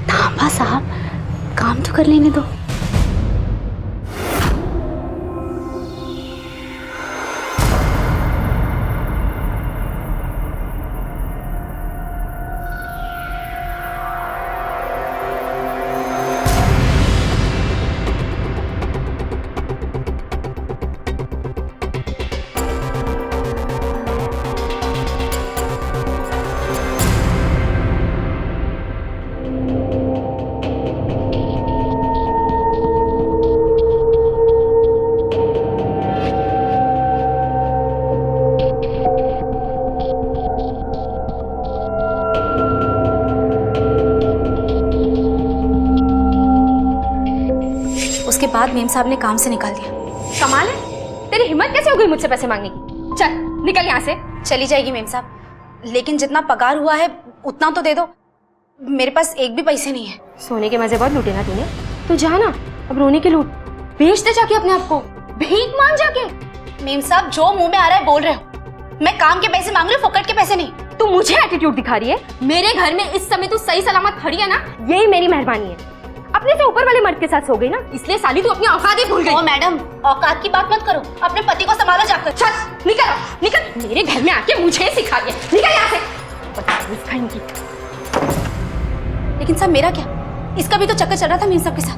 [SPEAKER 2] थांबा साहब, काम तो कर लेने दो। उसके बाद मेम साहब ने काम से निकाल दिया।
[SPEAKER 14] कमाल है, तेरी हिम्मत कैसे हो गई मुझसे पैसे मांगने की? चल निकल यहाँ से।
[SPEAKER 2] चली जाएगी मेम साहब, लेकिन जितना पगार हुआ है उतना तो दे दो। मेरे पास एक भी पैसे नहीं है।
[SPEAKER 14] सोने के मजे बहुत लूटे ना तूने, तो जा ना अब रोने के लूट, बेच दे जाके अपने आप को, भीख मांग जाके।
[SPEAKER 2] मेम साहब जो मुंह में आ रहा है बोल रहे हो, मैं काम के पैसे मांग रही हूँ, फोकट के पैसे नहीं।
[SPEAKER 14] तू मुझे एटीट्यूड दिखा रही है? मेरे घर में इस समय तू सही सलामत खड़ी है ना, यही मेरी मेहरबानी है। अपने से ऊपर वाले मर्द के साथ सो गई ना, इसलिए साली तू अपनी औकात ही भूल गई।
[SPEAKER 2] ओ मैडम, औकात की बात मत करो, अपने पति को संभालो जाकर।
[SPEAKER 14] चल निकल निकल, मेरे घर में आके मुझे सिखा दिया, निकल यहाँ से।
[SPEAKER 2] लेकिन साहब मेरा क्या, इसका भी तो चक्कर चल रहा था मीन साहब के साथ।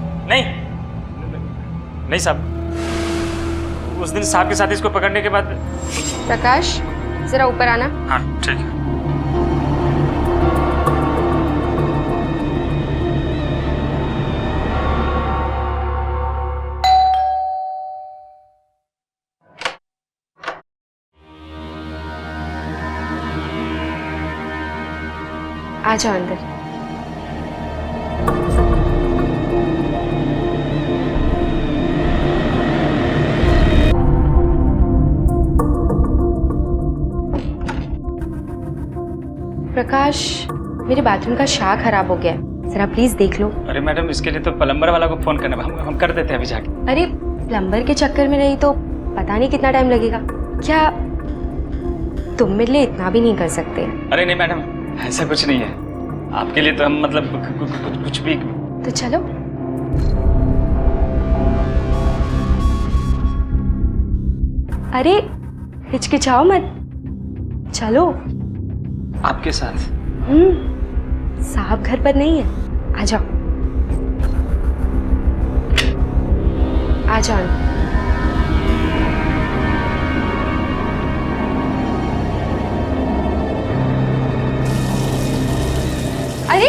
[SPEAKER 4] नहीं साहब, उस दिन साहब के साथ इसको पकड़ने के बाद।
[SPEAKER 14] प्रकाश जरा ऊपर आना।
[SPEAKER 4] हाँ ठीक है।
[SPEAKER 14] आ जाओ अंदर। प्रकाश, मेरे बाथरूम का शावर खराब हो गया है, जरा प्लीज देख लो।
[SPEAKER 4] अरे मैडम, इसके लिए तो प्लम्बर वाला को फोन करना, हम कर देते हैं अभी जाके।
[SPEAKER 14] अरे प्लम्बर के चक्कर में रही तो पता नहीं कितना टाइम लगेगा। क्या तुम मेरे लिए इतना भी नहीं कर सकते?
[SPEAKER 4] अरे नहीं मैडम, ऐसा कुछ नहीं है, आपके लिए तो हम मतलब कुछ भी।
[SPEAKER 14] तो चलो। अरे हिचकिचाओ मत, चलो।
[SPEAKER 4] आपके साथ?
[SPEAKER 14] साहब घर पर नहीं है, आ जाओ आ जाओ। अरे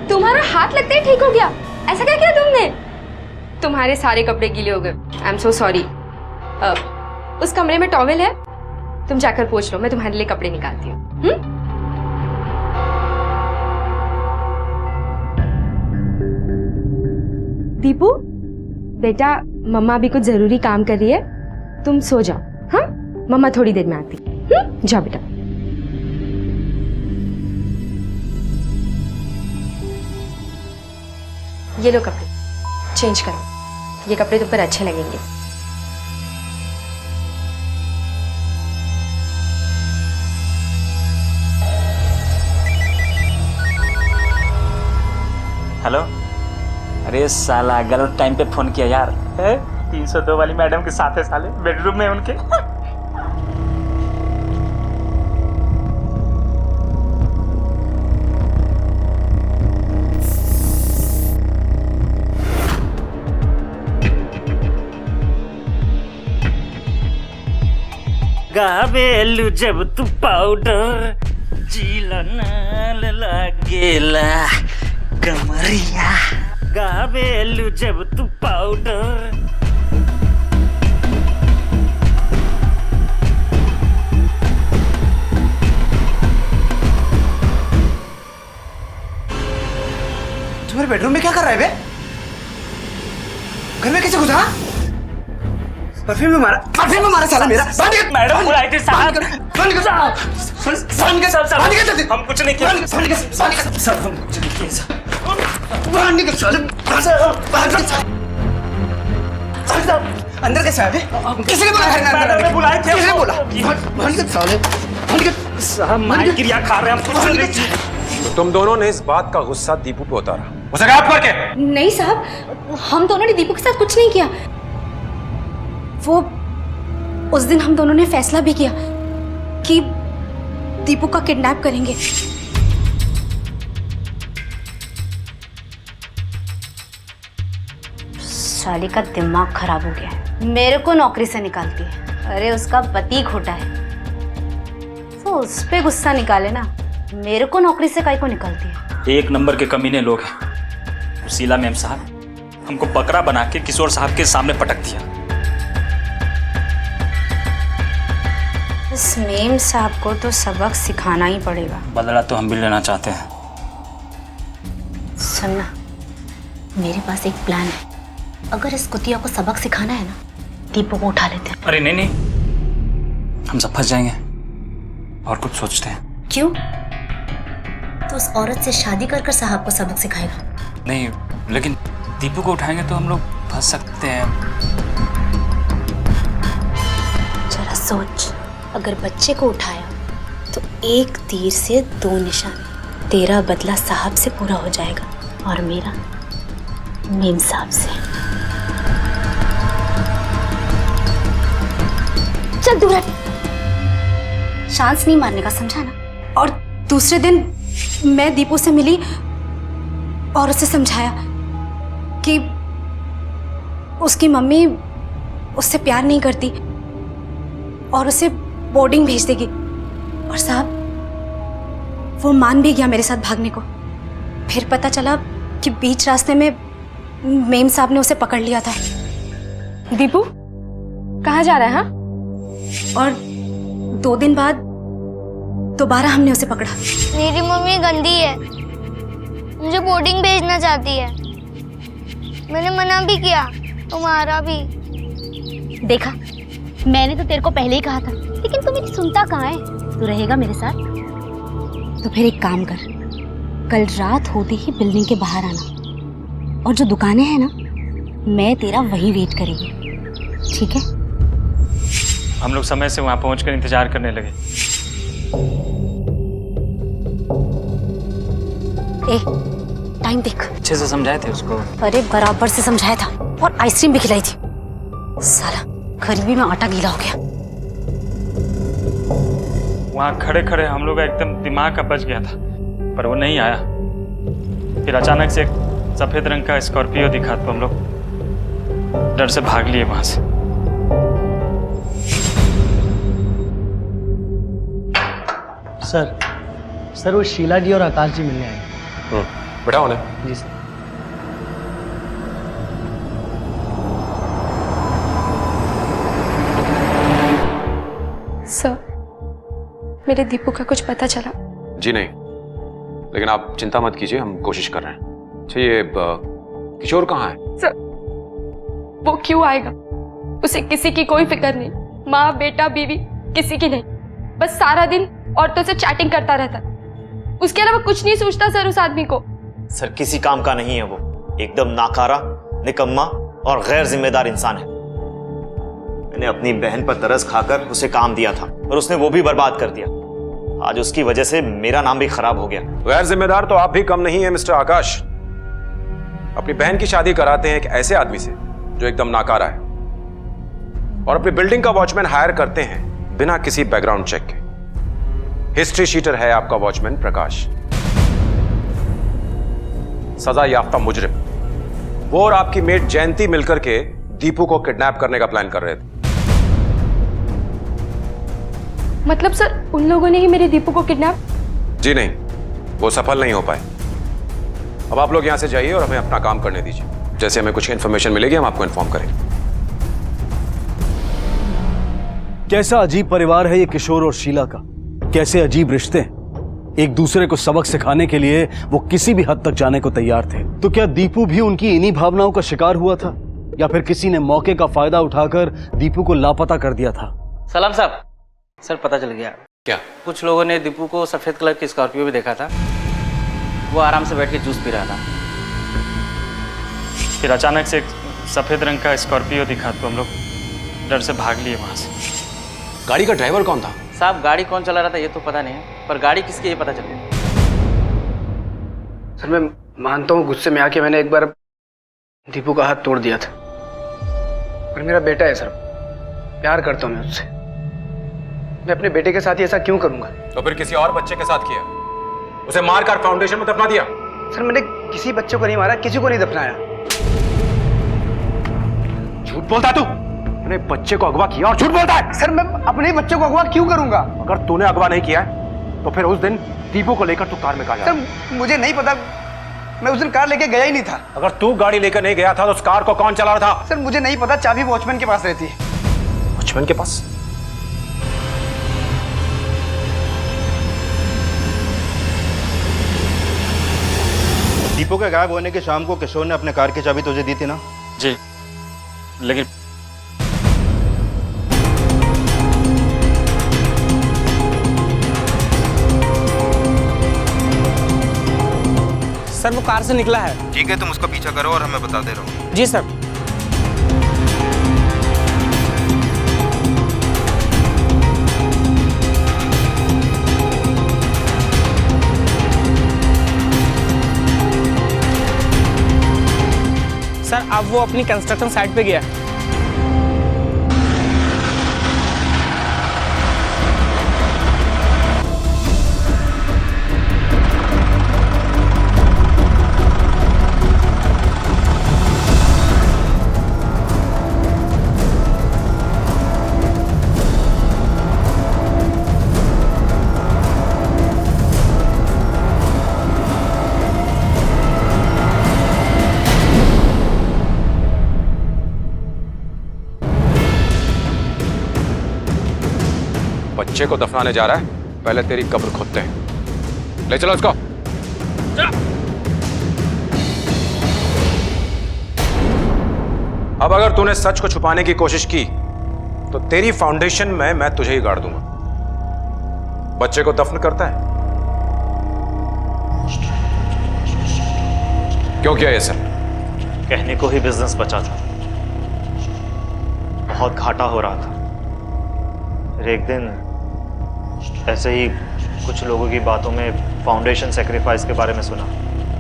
[SPEAKER 14] तुम्हारा हाथ लगता है ठीक हो गया, ऐसा क्या किया तुमने? तुम्हारे सारे कपड़े गीले हो गए। I am so sorry. उस कमरे में टॉवेल है, तुम जाकर पोंछ लो, मैं तुम्हारे लिए कपड़े निकालती हूँ। दीपू बेटा, मम्मा अभी कुछ जरूरी काम कर रही है, तुम सो जाओ। हाँ, मम्मा थोड़ी देर में आती। जाओ बेटा। ये लो कपड़े, चेंज करो, ये कपड़े तुम पर अच्छे लगेंगे।
[SPEAKER 4] हेलो। अरे साला गलत टाइम पे फोन किया यार। 302 वाली मैडम के साथ है साले, बेडरूम में उनके।
[SPEAKER 15] गावेलु जब तू पाउडर जीलन लागेला कमरिया। गावेलु जब तू पाउडर।
[SPEAKER 3] तुम्हारे बेडरूम में क्या कर रहा है बे? घर में कैसे घुसा? परफ्यूम में मारा साला मेरा।
[SPEAKER 4] मैडम बुलाई थी साहब।
[SPEAKER 3] हम कुछ नहीं किया सर, हम कुछ नहीं किया सर। अंदर कैसे आए? किसी ने बोला अंदर बुलाए थे? किसने बोला?
[SPEAKER 4] साहब मार क्रिया खा रहे हैं हम।
[SPEAKER 8] तो तुम दोनों ने इस बात का गुस्सा दीपू पे उतारा, उसे गायब करके?
[SPEAKER 14] नहीं साहब, हम दोनों ने दीपू के साथ कुछ नहीं किया। वो उस दिन हम दोनों ने फैसला भी किया कि दीपू का किडनैप करेंगे।
[SPEAKER 16] साली का दिमाग खराब हो गया है, मेरे को नौकरी से निकालती है। अरे उसका पति खोटा है, तो उस पे गुस्सा निकाले ना, मेरे को नौकरी से काहे को निकालती है?
[SPEAKER 4] एक नंबर के कमीने लोग हैं। शीला मैम साहब हमको बकरा बना के किशोर साहब के सामने पटक दिया।
[SPEAKER 16] इस मेम साहब को तो सबक सिखाना ही पड़ेगा।
[SPEAKER 4] बदला तो हम भी लेना चाहते हैं।
[SPEAKER 16] सुनना, मेरे पास एक प्लान है। अगर इस कुतिया को सबक सिखाना है ना, दीपू को उठा लेते हैं।
[SPEAKER 4] अरे नहीं नहीं, हम सब फंस जाएंगे और कुछ सोचते हैं।
[SPEAKER 16] क्यों? तो उस औरत से शादी कर कर साहब को सबक सिखाएगा?
[SPEAKER 4] नहीं, लेकिन दीपू को उठाएंगे तो हम लोग फंस सकते हैं।
[SPEAKER 16] जरा सोच, अगर बच्चे को उठाया तो एक तीर से दो निशाने। तेरा बदला साहब से पूरा हो जाएगा और मेरा मेम साहब से। चल दूर हट। चांस नहीं मारने का, समझा ना?
[SPEAKER 14] और दूसरे दिन मैं दीपू से मिली और उसे समझाया कि उसकी मम्मी उससे प्यार नहीं करती और उसे बोर्डिंग भेज देगी। और साहब वो मान भी गया मेरे साथ भागने को। फिर पता चला कि बीच रास्ते में मेम साहब ने उसे पकड़ लिया था। दीपू कहाँ जा रहा है? हाँ, और 2 दिन बाद दोबारा हमने उसे पकड़ा।
[SPEAKER 6] मेरी मम्मी गंदी है, मुझे बोर्डिंग भेजना चाहती है। मैंने मना भी किया, तुम्हारा भी।
[SPEAKER 16] देखा, मैंने तो तेरे को पहले ही कहा था, लेकिन तू मेरी सुनता कहाँ है? तू रहेगा मेरे साथ? तो फिर एक काम कर, कल रात होते ही बिल्डिंग के बाहर आना, और जो दुकानें हैं ना, मैं तेरा वहीं वेट करेंगी, ठीक है?
[SPEAKER 4] हम लोग समय से वहां पहुंचकर इंतजार करने लगे।
[SPEAKER 16] ए, टाइम देख।
[SPEAKER 3] अच्छे से समझाए थे उसको।
[SPEAKER 16] अरे बराबर से समझाया था, और आइसक्रीम भी खिलाई थी। साला गरीबी में आटा गीला हो गया।
[SPEAKER 4] वहां खड़े खड़े हम लोग का एकदम दिमाग का बच गया था, पर वो नहीं आया। फिर अचानक से एक सफेद रंग का स्कॉर्पियो दिखा तो हम लोग डर से भाग लिए वहां से।
[SPEAKER 3] सर वो शीला जी और आकाश जी मिलने आए।
[SPEAKER 8] बैठा उन्हें।
[SPEAKER 3] जी सर।
[SPEAKER 2] सर, मेरे दीपू का कुछ पता चला?
[SPEAKER 8] जी नहीं, लेकिन आप चिंता मत कीजिए, हम कोशिश कर रहे हैं। अच्छा ये किशोर कहाँ है?
[SPEAKER 2] सर, वो क्यों आएगा? उसे किसी की कोई फिक्र नहीं, माँ बेटा बीवी किसी की नहीं, बस सारा दिन औरतों से चैटिंग करता रहता, उसके अलावा कुछ नहीं सोचता सर उस आदमी को।
[SPEAKER 11] सर किसी काम का नहीं है वो, एकदम नाकारा, निकम्मा और गैर जिम्मेदार इंसान है। मैंने अपनी बहन पर तरस खाकर उसे काम दिया था और उसने वो भी बर्बाद कर दिया। आज उसकी वजह से मेरा नाम भी खराब हो गया।
[SPEAKER 8] गैर जिम्मेदार तो आप भी कम नहीं है मिस्टर आकाश। अपनी बहन की शादी कराते हैं एक ऐसे आदमी से जो एकदम नाकारा है, और अपनी बिल्डिंग का वॉचमैन हायर करते हैं बिना किसी बैकग्राउंड चेक के। हिस्ट्री शीटर है आपका वॉचमैन प्रकाश, सजा याफ्ता मुजरिम। वो और आपकी मेट जयंती मिलकर के दीपू को किडनैप करने का प्लान कर रहे थे।
[SPEAKER 2] मतलब सर उन लोगों ने ही मेरे दीपू को किडनैप?
[SPEAKER 8] जी नहीं, वो सफल नहीं हो पाए। अब आप लोग यहां से जाइए और हमें अपना काम करने दीजिए। जैसे हमें कुछ इन्फॉर्मेशन मिलेगी हम आपको इन्फॉर्म करेंगे।
[SPEAKER 7] कैसा अजीब परिवार है ये किशोर और शीला का, कैसे अजीब रिश्ते हैं। एक दूसरे को सबक सिखाने के लिए वो किसी भी हद तक जाने को तैयार थे। तो क्या दीपू भी उनकी इन्हीं भावनाओं का शिकार हुआ था, या फिर किसी ने मौके का फायदा उठाकर दीपू को लापता कर दिया था?
[SPEAKER 3] सलाम साहब, सर पता चल गया।
[SPEAKER 8] क्या?
[SPEAKER 3] कुछ लोगों ने दीपू को सफेद कलर की स्कॉर्पियो भी देखा था, वो आराम से बैठ के जूस पी रहा था।
[SPEAKER 4] फिर अचानक से एक सफेद रंग का स्कॉर्पियो दिखा तो हम लोग डर से भाग लिए वहां से।
[SPEAKER 8] गाड़ी का ड्राइवर कौन था?
[SPEAKER 3] साहब गाड़ी कौन चला रहा था ये तो पता नहीं है, पर गाड़ी किसकी ये पता चल गया।
[SPEAKER 17] सर मैं मानता हूँ गुस्से में आके मैंने एक बार दीपू का हाथ तोड़ दिया था, पर मेरा बेटा है सर, प्यार करता हूँ मैं उससे। मैं अपने बेटे के साथ ही ऐसा क्यों करूंगा?
[SPEAKER 8] तो फिर किसी और बच्चे के साथ किया, उसे मारकर फाउंडेशन में दफना दिया।
[SPEAKER 17] सर मैंने किसी बच्चे को नहीं मारा, किसी को नहीं दफनाया।
[SPEAKER 8] झूठ बोलता तू, तूने बच्चे को अगवा किया और झूठ बोलता है।
[SPEAKER 17] सर मैं अपने बच्चे को अगवा क्यों करूंगा?
[SPEAKER 8] अगर तूने अगवा नहीं किया है तो फिर उस दिन दीपू को लेकर तू कार में कहाँ जा?
[SPEAKER 17] सर मुझे नहीं पता, मैं उस दिन कार लेके गया ही नहीं था।
[SPEAKER 8] अगर तू गाड़ी लेकर नहीं गया था तो उस कार को कौन चला रहा था?
[SPEAKER 17] सर मुझे नहीं पता, चाबी वॉचमैन के पास रहती है।
[SPEAKER 8] वॉचमैन के पास?
[SPEAKER 13] दीपू के गायब होने के शाम को किशोर ने अपने कार की चाबी तुझे दी थी ना?
[SPEAKER 4] जी, लेकिन
[SPEAKER 3] सर वो कार से निकला है।
[SPEAKER 13] ठीक है, तुम उसका पीछा करो और हमें बताते रहो।
[SPEAKER 3] जी सर। सर अब वो अपनी कंस्ट्रक्शन साइट पे गया।
[SPEAKER 8] बच्चे को दफनाने जा रहा है, पहले तेरी कब्र खोदते हैं। ले चलो उसको। अब अगर तूने सच को छुपाने की कोशिश की तो तेरी फाउंडेशन में मैं तुझे ही गाड़ दूंगा। बच्चे को दफन करता है क्यों किया ये सर?
[SPEAKER 11] कहने को ही बिजनेस बचा था, बहुत घाटा हो रहा था। फिर एक दिन ऐसे ही कुछ लोगों की बातों में फाउंडेशन सेक्रीफाइस के बारे में सुना,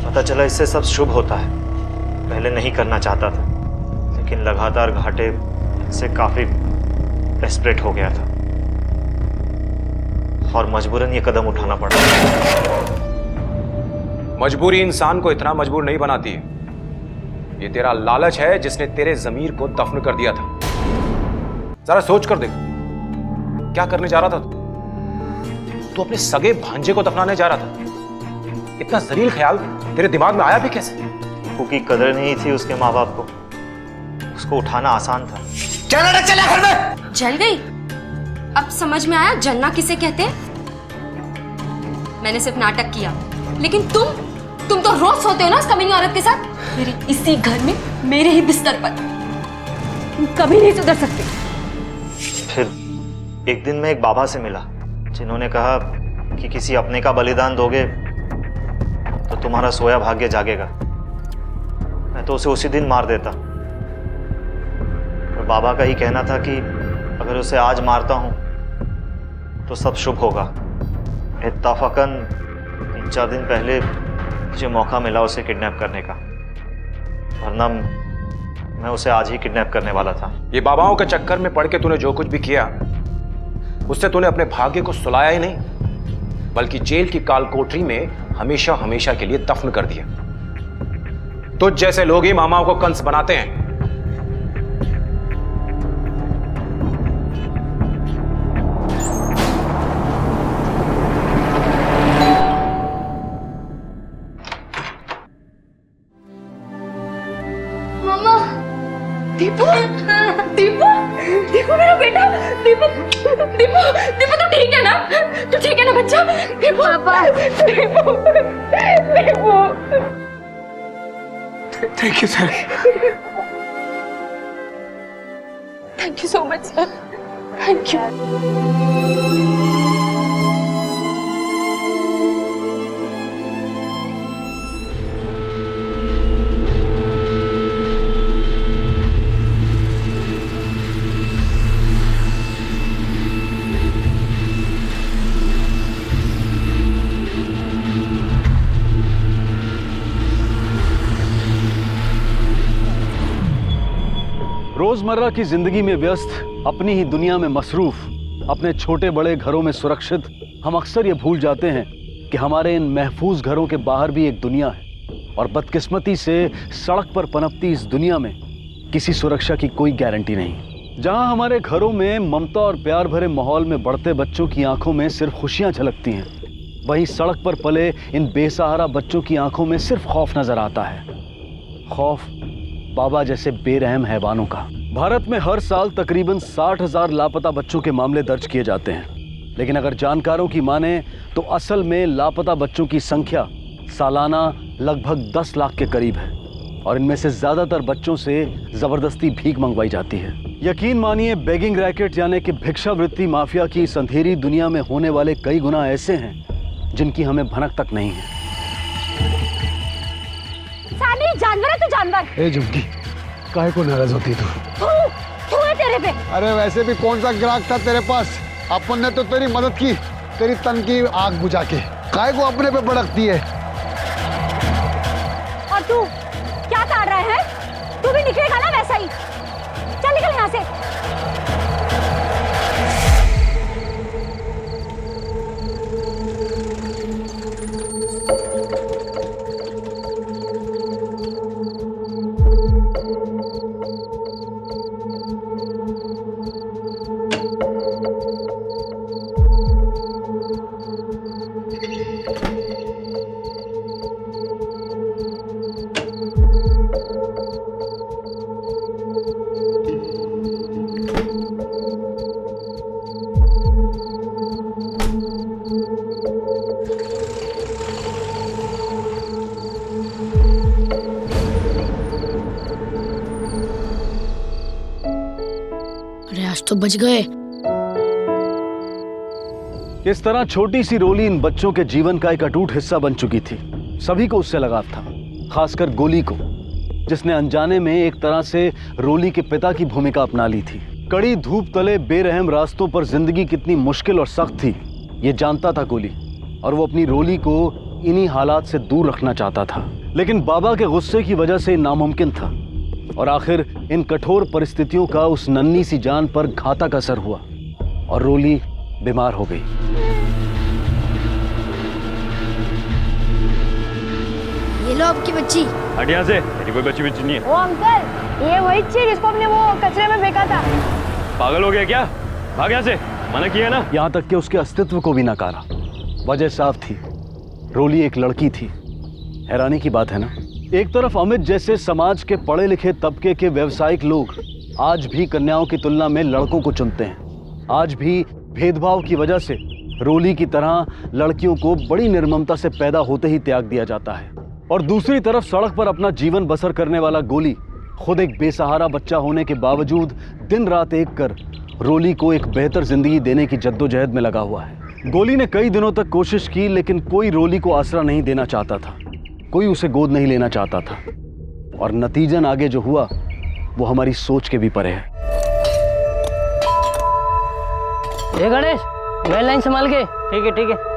[SPEAKER 11] पता चला इससे सब शुभ होता है। पहले नहीं करना चाहता था, लेकिन लगातार घाटे से काफी डेस्परेट हो गया था और मजबूरन ये कदम उठाना पड़ा।
[SPEAKER 8] मजबूरी इंसान को इतना मजबूर नहीं बनाती है। ये तेरा लालच है जिसने तेरे जमीर को दफन कर दिया था। जरा सोच कर देख, क्या करने जा रहा था तू अपने सगे भांजे को दफनाने जा रहा था। इतना जलील ख्याल तेरे दिमाग में आया भी कैसे?
[SPEAKER 11] दीपू की कदर नहीं थी उसके माँ बाप को, उसको उठाना आसान था।
[SPEAKER 2] चला घर में। जल गई? अब समझ में आया जलना किसे कहते हैं? मैंने सिर्फ नाटक किया, लेकिन तुम तो रोज सोते हो ना उस कमीनी औरत के साथ, मेरे इसी घर में, मेरे ही बिस्तर पर। तुम कभी नहीं सुधर सकते।
[SPEAKER 11] फिर एक दिन मैं एक बाबा से मिला, जिन्होंने कहा कि किसी अपने का बलिदान दोगे तो तुम्हारा सोया भाग्य जागेगा। मैं तो उसे उसी दिन मार देता। और बाबा का ही कहना था कि अगर उसे आज मारता हूं तो सब शुभ होगा। इत्तफाकन 3-4 दिन पहले मुझे मौका मिला उसे किडनैप करने का, वरना मैं उसे आज ही किडनैप करने वाला था।
[SPEAKER 8] ये बाबाओं के चक्कर में पड़ के तूने जो कुछ भी किया, उससे तूने अपने भाग्य को सुलाया ही नहीं, बल्कि जेल की कालकोठरी में हमेशा हमेशा के लिए दफन कर दिया। तुझ जैसे लोग ही मामाओं को कंस बनाते हैं।
[SPEAKER 6] मम्मा।
[SPEAKER 2] दीपू, दीपू, दीपू मेरा बेटा, दीपू, दीपू, दीपू तू ठीक है ना? तू ठीक है ना बच्चा? Deepu, Deepu, Deepu.
[SPEAKER 17] Thank you sir.
[SPEAKER 2] Thank you so much sir, thank you.
[SPEAKER 7] रोजमर्रा की जिंदगी में व्यस्त, अपनी ही दुनिया में मसरूफ, अपने छोटे बड़े घरों में सुरक्षित, हम अक्सर ये भूल जाते हैं कि हमारे इन महफूज घरों के बाहर भी एक दुनिया है। और बदकिस्मती से सड़क पर पनपती इस दुनिया में किसी सुरक्षा की कोई गारंटी नहीं। जहां हमारे घरों में ममता और प्यार भरे माहौल में बढ़ते बच्चों की आंखों में सिर्फ खुशियां झलकती हैं, वहीं सड़क पर पले इन बेसहारा बच्चों की आंखों में सिर्फ खौफ नजर आता है। खौफ बाबा जैसे बेरहम हैवानों का। भारत में हर साल तकरीबन 60,000 लापता बच्चों के मामले दर्ज किए जाते हैं, लेकिन अगर जानकारों की माने तो असल में लापता बच्चों की संख्या सालाना लगभग 10 लाख के करीब है, और इनमें से ज्यादातर बच्चों से जबरदस्ती भीख मंगवाई जाती है। यकीन मानिए, बेगिंग रैकेट यानी कि भिक्षावृत्ति माफिया की इस अंधेरी दुनिया में होने वाले कई गुना ऐसे हैं जिनकी हमें भनक तक नहीं है।
[SPEAKER 6] सानी जानवर है तू, जानवर।
[SPEAKER 18] ए झुमकी, काहे को नाराज होती तू?
[SPEAKER 6] तू है तेरे पे।
[SPEAKER 18] अरे वैसे भी कौन सा ग्राहक था तेरे पास? अपन ने तो तेरी मदद की, तेरी तन की आग बुझा के। काहे को अपने पे भड़कती है?
[SPEAKER 6] और तू क्या कर रहा है? तू भी निकलेगा ना वैसा ही। चल निकल यहाँ से।
[SPEAKER 19] तो बच गए।
[SPEAKER 7] इस तरह छोटी सी रोली इन बच्चों के जीवन का एक अटूट हिस्सा बन चुकी थी। सभी को उससे लगाव था। खासकर गोली को, जिसने अनजाने में एक तरह से रोली के पिता की भूमिका अपना ली थी। कड़ी धूप तले बेरहम रास्तों पर जिंदगी कितनी मुश्किल और सख्त थी, ये जानता था गोली, और वो अपनी रोली को इन्हीं हालात से दूर रखना चाहता था। लेकिन बाबा के गुस्से की वजह से नामुमकिन था, और आखिर इन कठोर परिस्थितियों का उस नन्ही सी जान पर घातक असर हुआ और रोली बीमार हो गई।
[SPEAKER 19] ये लो आपकी बच्ची।
[SPEAKER 4] हट यहाँ से, मेरी कोई बच्ची नहीं है।
[SPEAKER 6] वो अंकल, ये वही चीज जिसको हमने वो कचरे में फेंका था।
[SPEAKER 4] पागल हो गया क्या? भाग यहाँ से, मना किया ना।
[SPEAKER 7] यहाँ तक कि उसके अस्तित्व को भी नकारा। वजह साफ थी, रोली एक लड़की थी। हैरानी की बात है ना, एक तरफ अमित जैसे समाज के पढ़े लिखे तबके के व्यवसायिक लोग आज भी कन्याओं की तुलना में लड़कों को चुनते हैं। आज भी भेदभाव की वजह से रोली की तरह लड़कियों को बड़ी निर्ममता से पैदा होते ही त्याग दिया जाता है। और दूसरी तरफ सड़क पर अपना जीवन बसर करने वाला गोली खुद एक बेसहारा बच्चा होने के बावजूद दिन रात एक कर रोली को एक बेहतर जिंदगी देने की जद्दोजहद में लगा हुआ है। गोली ने कई दिनों तक कोशिश की, लेकिन कोई रोली को आसरा नहीं देना चाहता था, कोई उसे गोद नहीं लेना चाहता था। और नतीजन आगे जो हुआ वो हमारी सोच के भी परे है।
[SPEAKER 20] ये गणेश, मैं लाइन संभाल के। ठीक है ठीक है।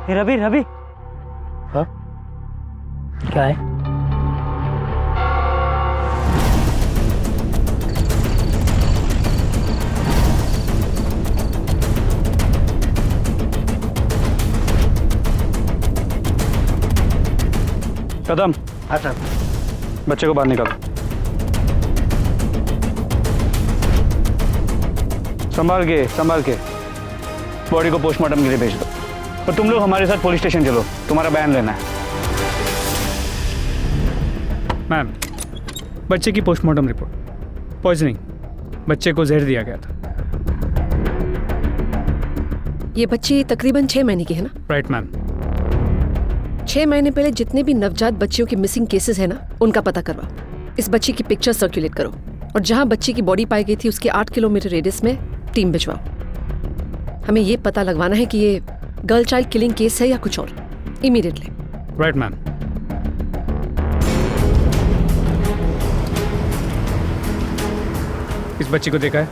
[SPEAKER 20] रवि रवि, हाँ क्या है?
[SPEAKER 17] कदम।
[SPEAKER 20] हाँ सर।
[SPEAKER 17] बच्चे को बाहर निकालो। संभाल के बॉडी को पोस्टमार्टम के लिए भेज दो। और तुम लोग हमारे साथ पुलिस स्टेशन चलो, तुम्हारा बयान लेना है।
[SPEAKER 21] मैम, बच्चे की पोस्टमार्टम रिपोर्ट, पॉइजनिंग, बच्चे को जहर दिया गया था।
[SPEAKER 12] ये बच्ची तकरीबन 6 महीने की है ना?
[SPEAKER 21] Right ma'am.
[SPEAKER 12] 6 महीने पहले जितने भी नवजात बच्चियों के मिसिंग केसेस है ना, उनका पता करवाओ। इस बच्ची की पिक्चर सर्कुलेट करो, और जहां बच्ची की बॉडी पाई गई थी उसके 8 किलोमीटर रेडियस में टीम भिजवाओ। हमें ये पता लगवाना है कि ये गर्ल चाइल्ड किलिंग केस है या कुछ और, इमीडिएटली।
[SPEAKER 21] Right ma'am. इस बच्ची को देखा है?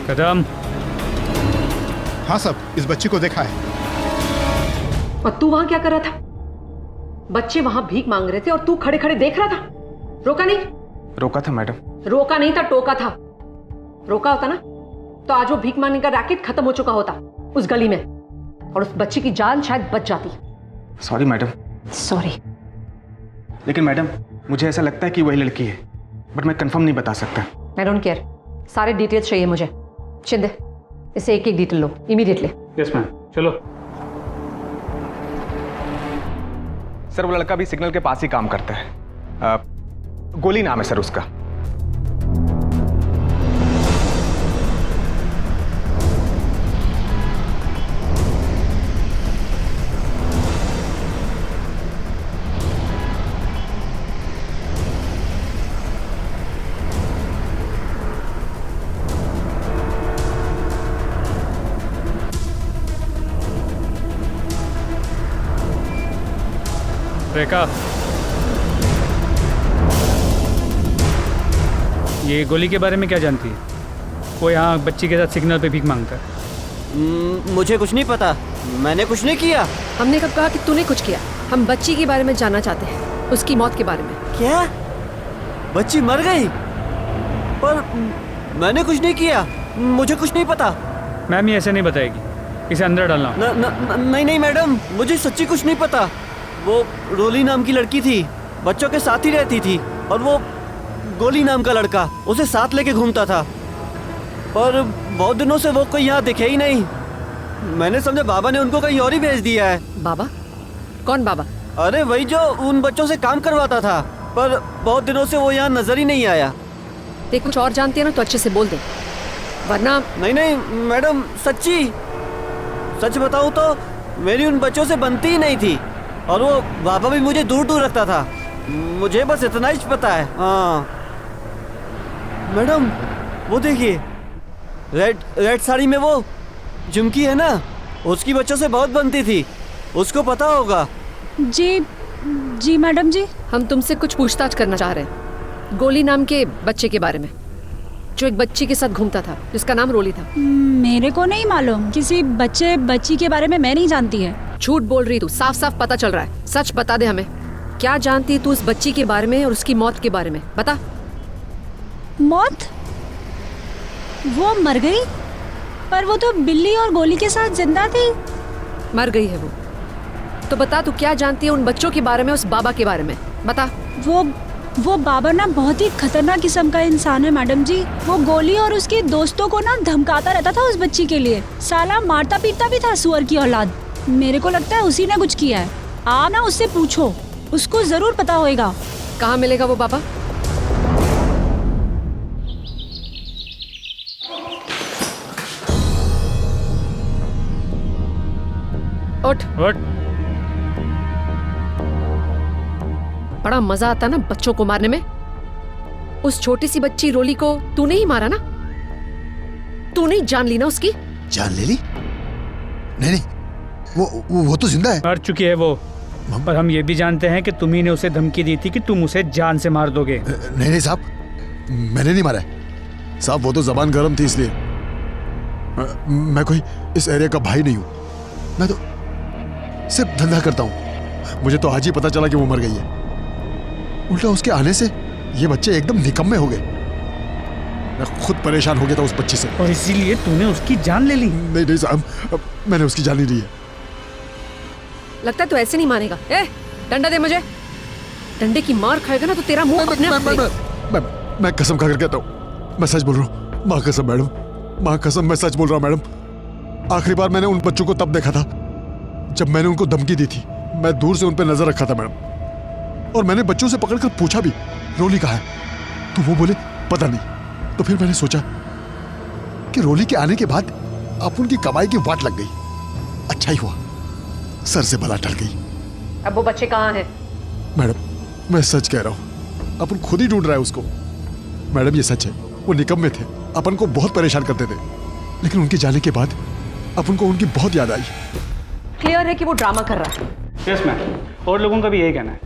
[SPEAKER 21] कदम।
[SPEAKER 22] हाँ साहब, इस बच्ची को देखा है।
[SPEAKER 12] और तू वहां क्या कर रहा था? बच्चे वहां भीख मांग रहे थे और तू खड़े खड़े देख रहा था। रोका नहीं?
[SPEAKER 17] रोका था मैडम।
[SPEAKER 12] रोका नहीं था, टोका था। रोका होता ना तो आज वो भीख मांगने का रैकेट खत्म हो चुका होता उस गली में, और उस बच्ची की जान शायद बच जाती।
[SPEAKER 17] Sorry madam.
[SPEAKER 12] सॉरी।
[SPEAKER 17] लेकिन मैडम, मुझे ऐसा लगता है कि वही लड़की है, बट मैं कंफर्म नहीं बता सकता।
[SPEAKER 12] आई डोंट केयर, सारे डिटेल्स चाहिए मुझे। शिंदे, इसे एक एक डिटेल लो इमीडिएटली।
[SPEAKER 21] यस मैम, चलो।
[SPEAKER 17] सर, वो लड़का भी सिग्नल के पास ही काम करता है। गोली नाम है सर उसका।
[SPEAKER 21] रेखा, ये गोली के बारे में क्या जानती है? वो यहाँ बच्ची के साथ सिग्नल पे भीख मांगता है।
[SPEAKER 1] मुझे कुछ नहीं पता, मैंने कुछ नहीं किया।
[SPEAKER 12] हमने कब कहा कि तूने कुछ किया? हम बच्ची के बारे में जानना चाहते हैं, उसकी मौत के बारे में।
[SPEAKER 1] क्या? बच्ची मर गई? पर मैंने कुछ नहीं किया, मुझे कुछ नहीं पता।
[SPEAKER 21] मैम, ये ऐसे नहीं बताएगी, इसे अंदर डालना।
[SPEAKER 1] नहीं मैडम, मुझे सच्ची कुछ नहीं पता। वो रोली नाम की लड़की थी, बच्चों के साथ ही रहती थी, और वो गोली नाम का लड़का उसे साथ लेके घूमता था। पर बहुत दिनों से वो कोई यहाँ दिखे ही नहीं। मैंने समझा बाबा ने उनको कहीं और ही भेज दिया है।
[SPEAKER 12] बाबा? कौन बाबा?
[SPEAKER 1] अरे वही जो उन बच्चों से काम करवाता था, पर बहुत दिनों से वो यहाँ नजर ही नहीं आया।
[SPEAKER 12] देख, कुछ और जानती है ना तो अच्छे से बोल दे, वरना।
[SPEAKER 1] नहीं मैडम, सच्ची सच बताऊं तो मेरी उन बच्चों से बनती ही नहीं थी, और वो बाबा भी मुझे दूर दूर रखता था। मुझे बस इतना ही पता है। हाँ मैडम, वो देखिए, रेड साड़ी में वो झुमकी है ना, उसकी बच्चों से बहुत बनती थी, उसको पता होगा।
[SPEAKER 12] जी मैडम जी, हम तुमसे कुछ पूछताछ करना चाह रहे हैं गोली नाम के बच्चे के बारे में, जो एक बच्ची के साथ घूमता था, जिसका नाम रोली था।
[SPEAKER 5] मेरे को नहीं मालूम, किसी बच्ची के बारे में मैं नहीं जानती है।
[SPEAKER 12] झूठ बोल रही तू, साफ साफ पता चल रहा है। सच बता दे हमें, क्या जानती तू उस बच्ची के बारे में और उसकी मौत के बारे में, बता।
[SPEAKER 5] मौत? वो मर गई, पर वो तो बिल्ली और गोली के साथ जिंदा थी।
[SPEAKER 12] मर गई है वो, तो बता तू क्या जानती है उन बच्चों के बारे में, उस बाबा के बारे में, बता।
[SPEAKER 5] वो बाबा ना बहुत ही खतरनाक किस्म का इंसान है मैडम जी। वो गोली और उसके दोस्तों को ना धमकाता रहता था उस बच्ची के लिए। साला मारता पीटता भी था, सुअर की औलाद। मेरे को लगता है उसी ने कुछ किया है। आप ना उससे पूछो, उसको जरूर पता होएगा।
[SPEAKER 12] कहाँ मिलेगा वो बाबा? उठ। बड़ा मजा आता ना बच्चों को मारने में। उस छोटी सी बच्ची रोली को तूने ही मारा ना? तूने ही जान ली ना उसकी?
[SPEAKER 18] जान ले ली? नहीं, वो तो जिंदा है।
[SPEAKER 21] मर चुकी है वो, पर हम ये भी जानते हैं कि तुम्ही ने उसे धमकी दी थी कि तुम उसे जान से मार दोगे।
[SPEAKER 18] नहीं साहब, मैंने नहीं मारा है साहब, वो तो जबान गर्म थी इसलिए। मैं कोई इस एरिया का भाई नहीं हूँ, मैं तो सिर्फ धंधा करता हूँ। मुझे तो आज ही पता चला कि वो मर गई है। उल्टा उसके आने से ये बच्चे एकदम निकम्मे हो गए। मैं खुद परेशान हो गया था उस बच्चे से,
[SPEAKER 21] और इसीलिए तूने उसकी जान ले ली।
[SPEAKER 18] नहीं साहब, मैंने उसकी जान नहीं ली है।
[SPEAKER 12] लगता है तू ऐसे नहीं मानेगा। ए, डंडा दे मुझे। डंडे की मार खाएगा ना तो तेरा मुंह अपने आप।
[SPEAKER 18] मैं कसम खाकर कहता हूँ, मैं सच बोल रहा हूँ। माँ कसम मैडम, माँ कसम, मैं सच बोल रहा हूँ मैडम। आखिरी बार मैंने उन बच्चों को तब देखा था जब मैंने उनको धमकी दी थी। मैं दूर से उन पर नजर रखा था मैडम, और मैंने बच्चों से पकड़कर पूछा भी, रोली कहाँ है? तो वो बोले पता नहीं। तो फिर मैंने सोचा कि रोली के आने के बाद अब उनकी कमाई की वाट लग गई। अच्छा ही हुआ, सर से बला टल गई।
[SPEAKER 12] अब वो बच्चे कहाँ हैं?
[SPEAKER 18] मैडम मैं सच कह रहा हूँ, अपन खुद ही ढूंढ रहा है उसको। मैडम ये सच है, वो निकम्मे थे, अपन को बहुत परेशान करते थे, लेकिन उनके जाने के बाद अपन को उनकी बहुत याद आई।
[SPEAKER 12] क्लियर है कि वो ड्रामा कर रहा है।
[SPEAKER 21] यस मैम, और लोगों का भी यही कहना है।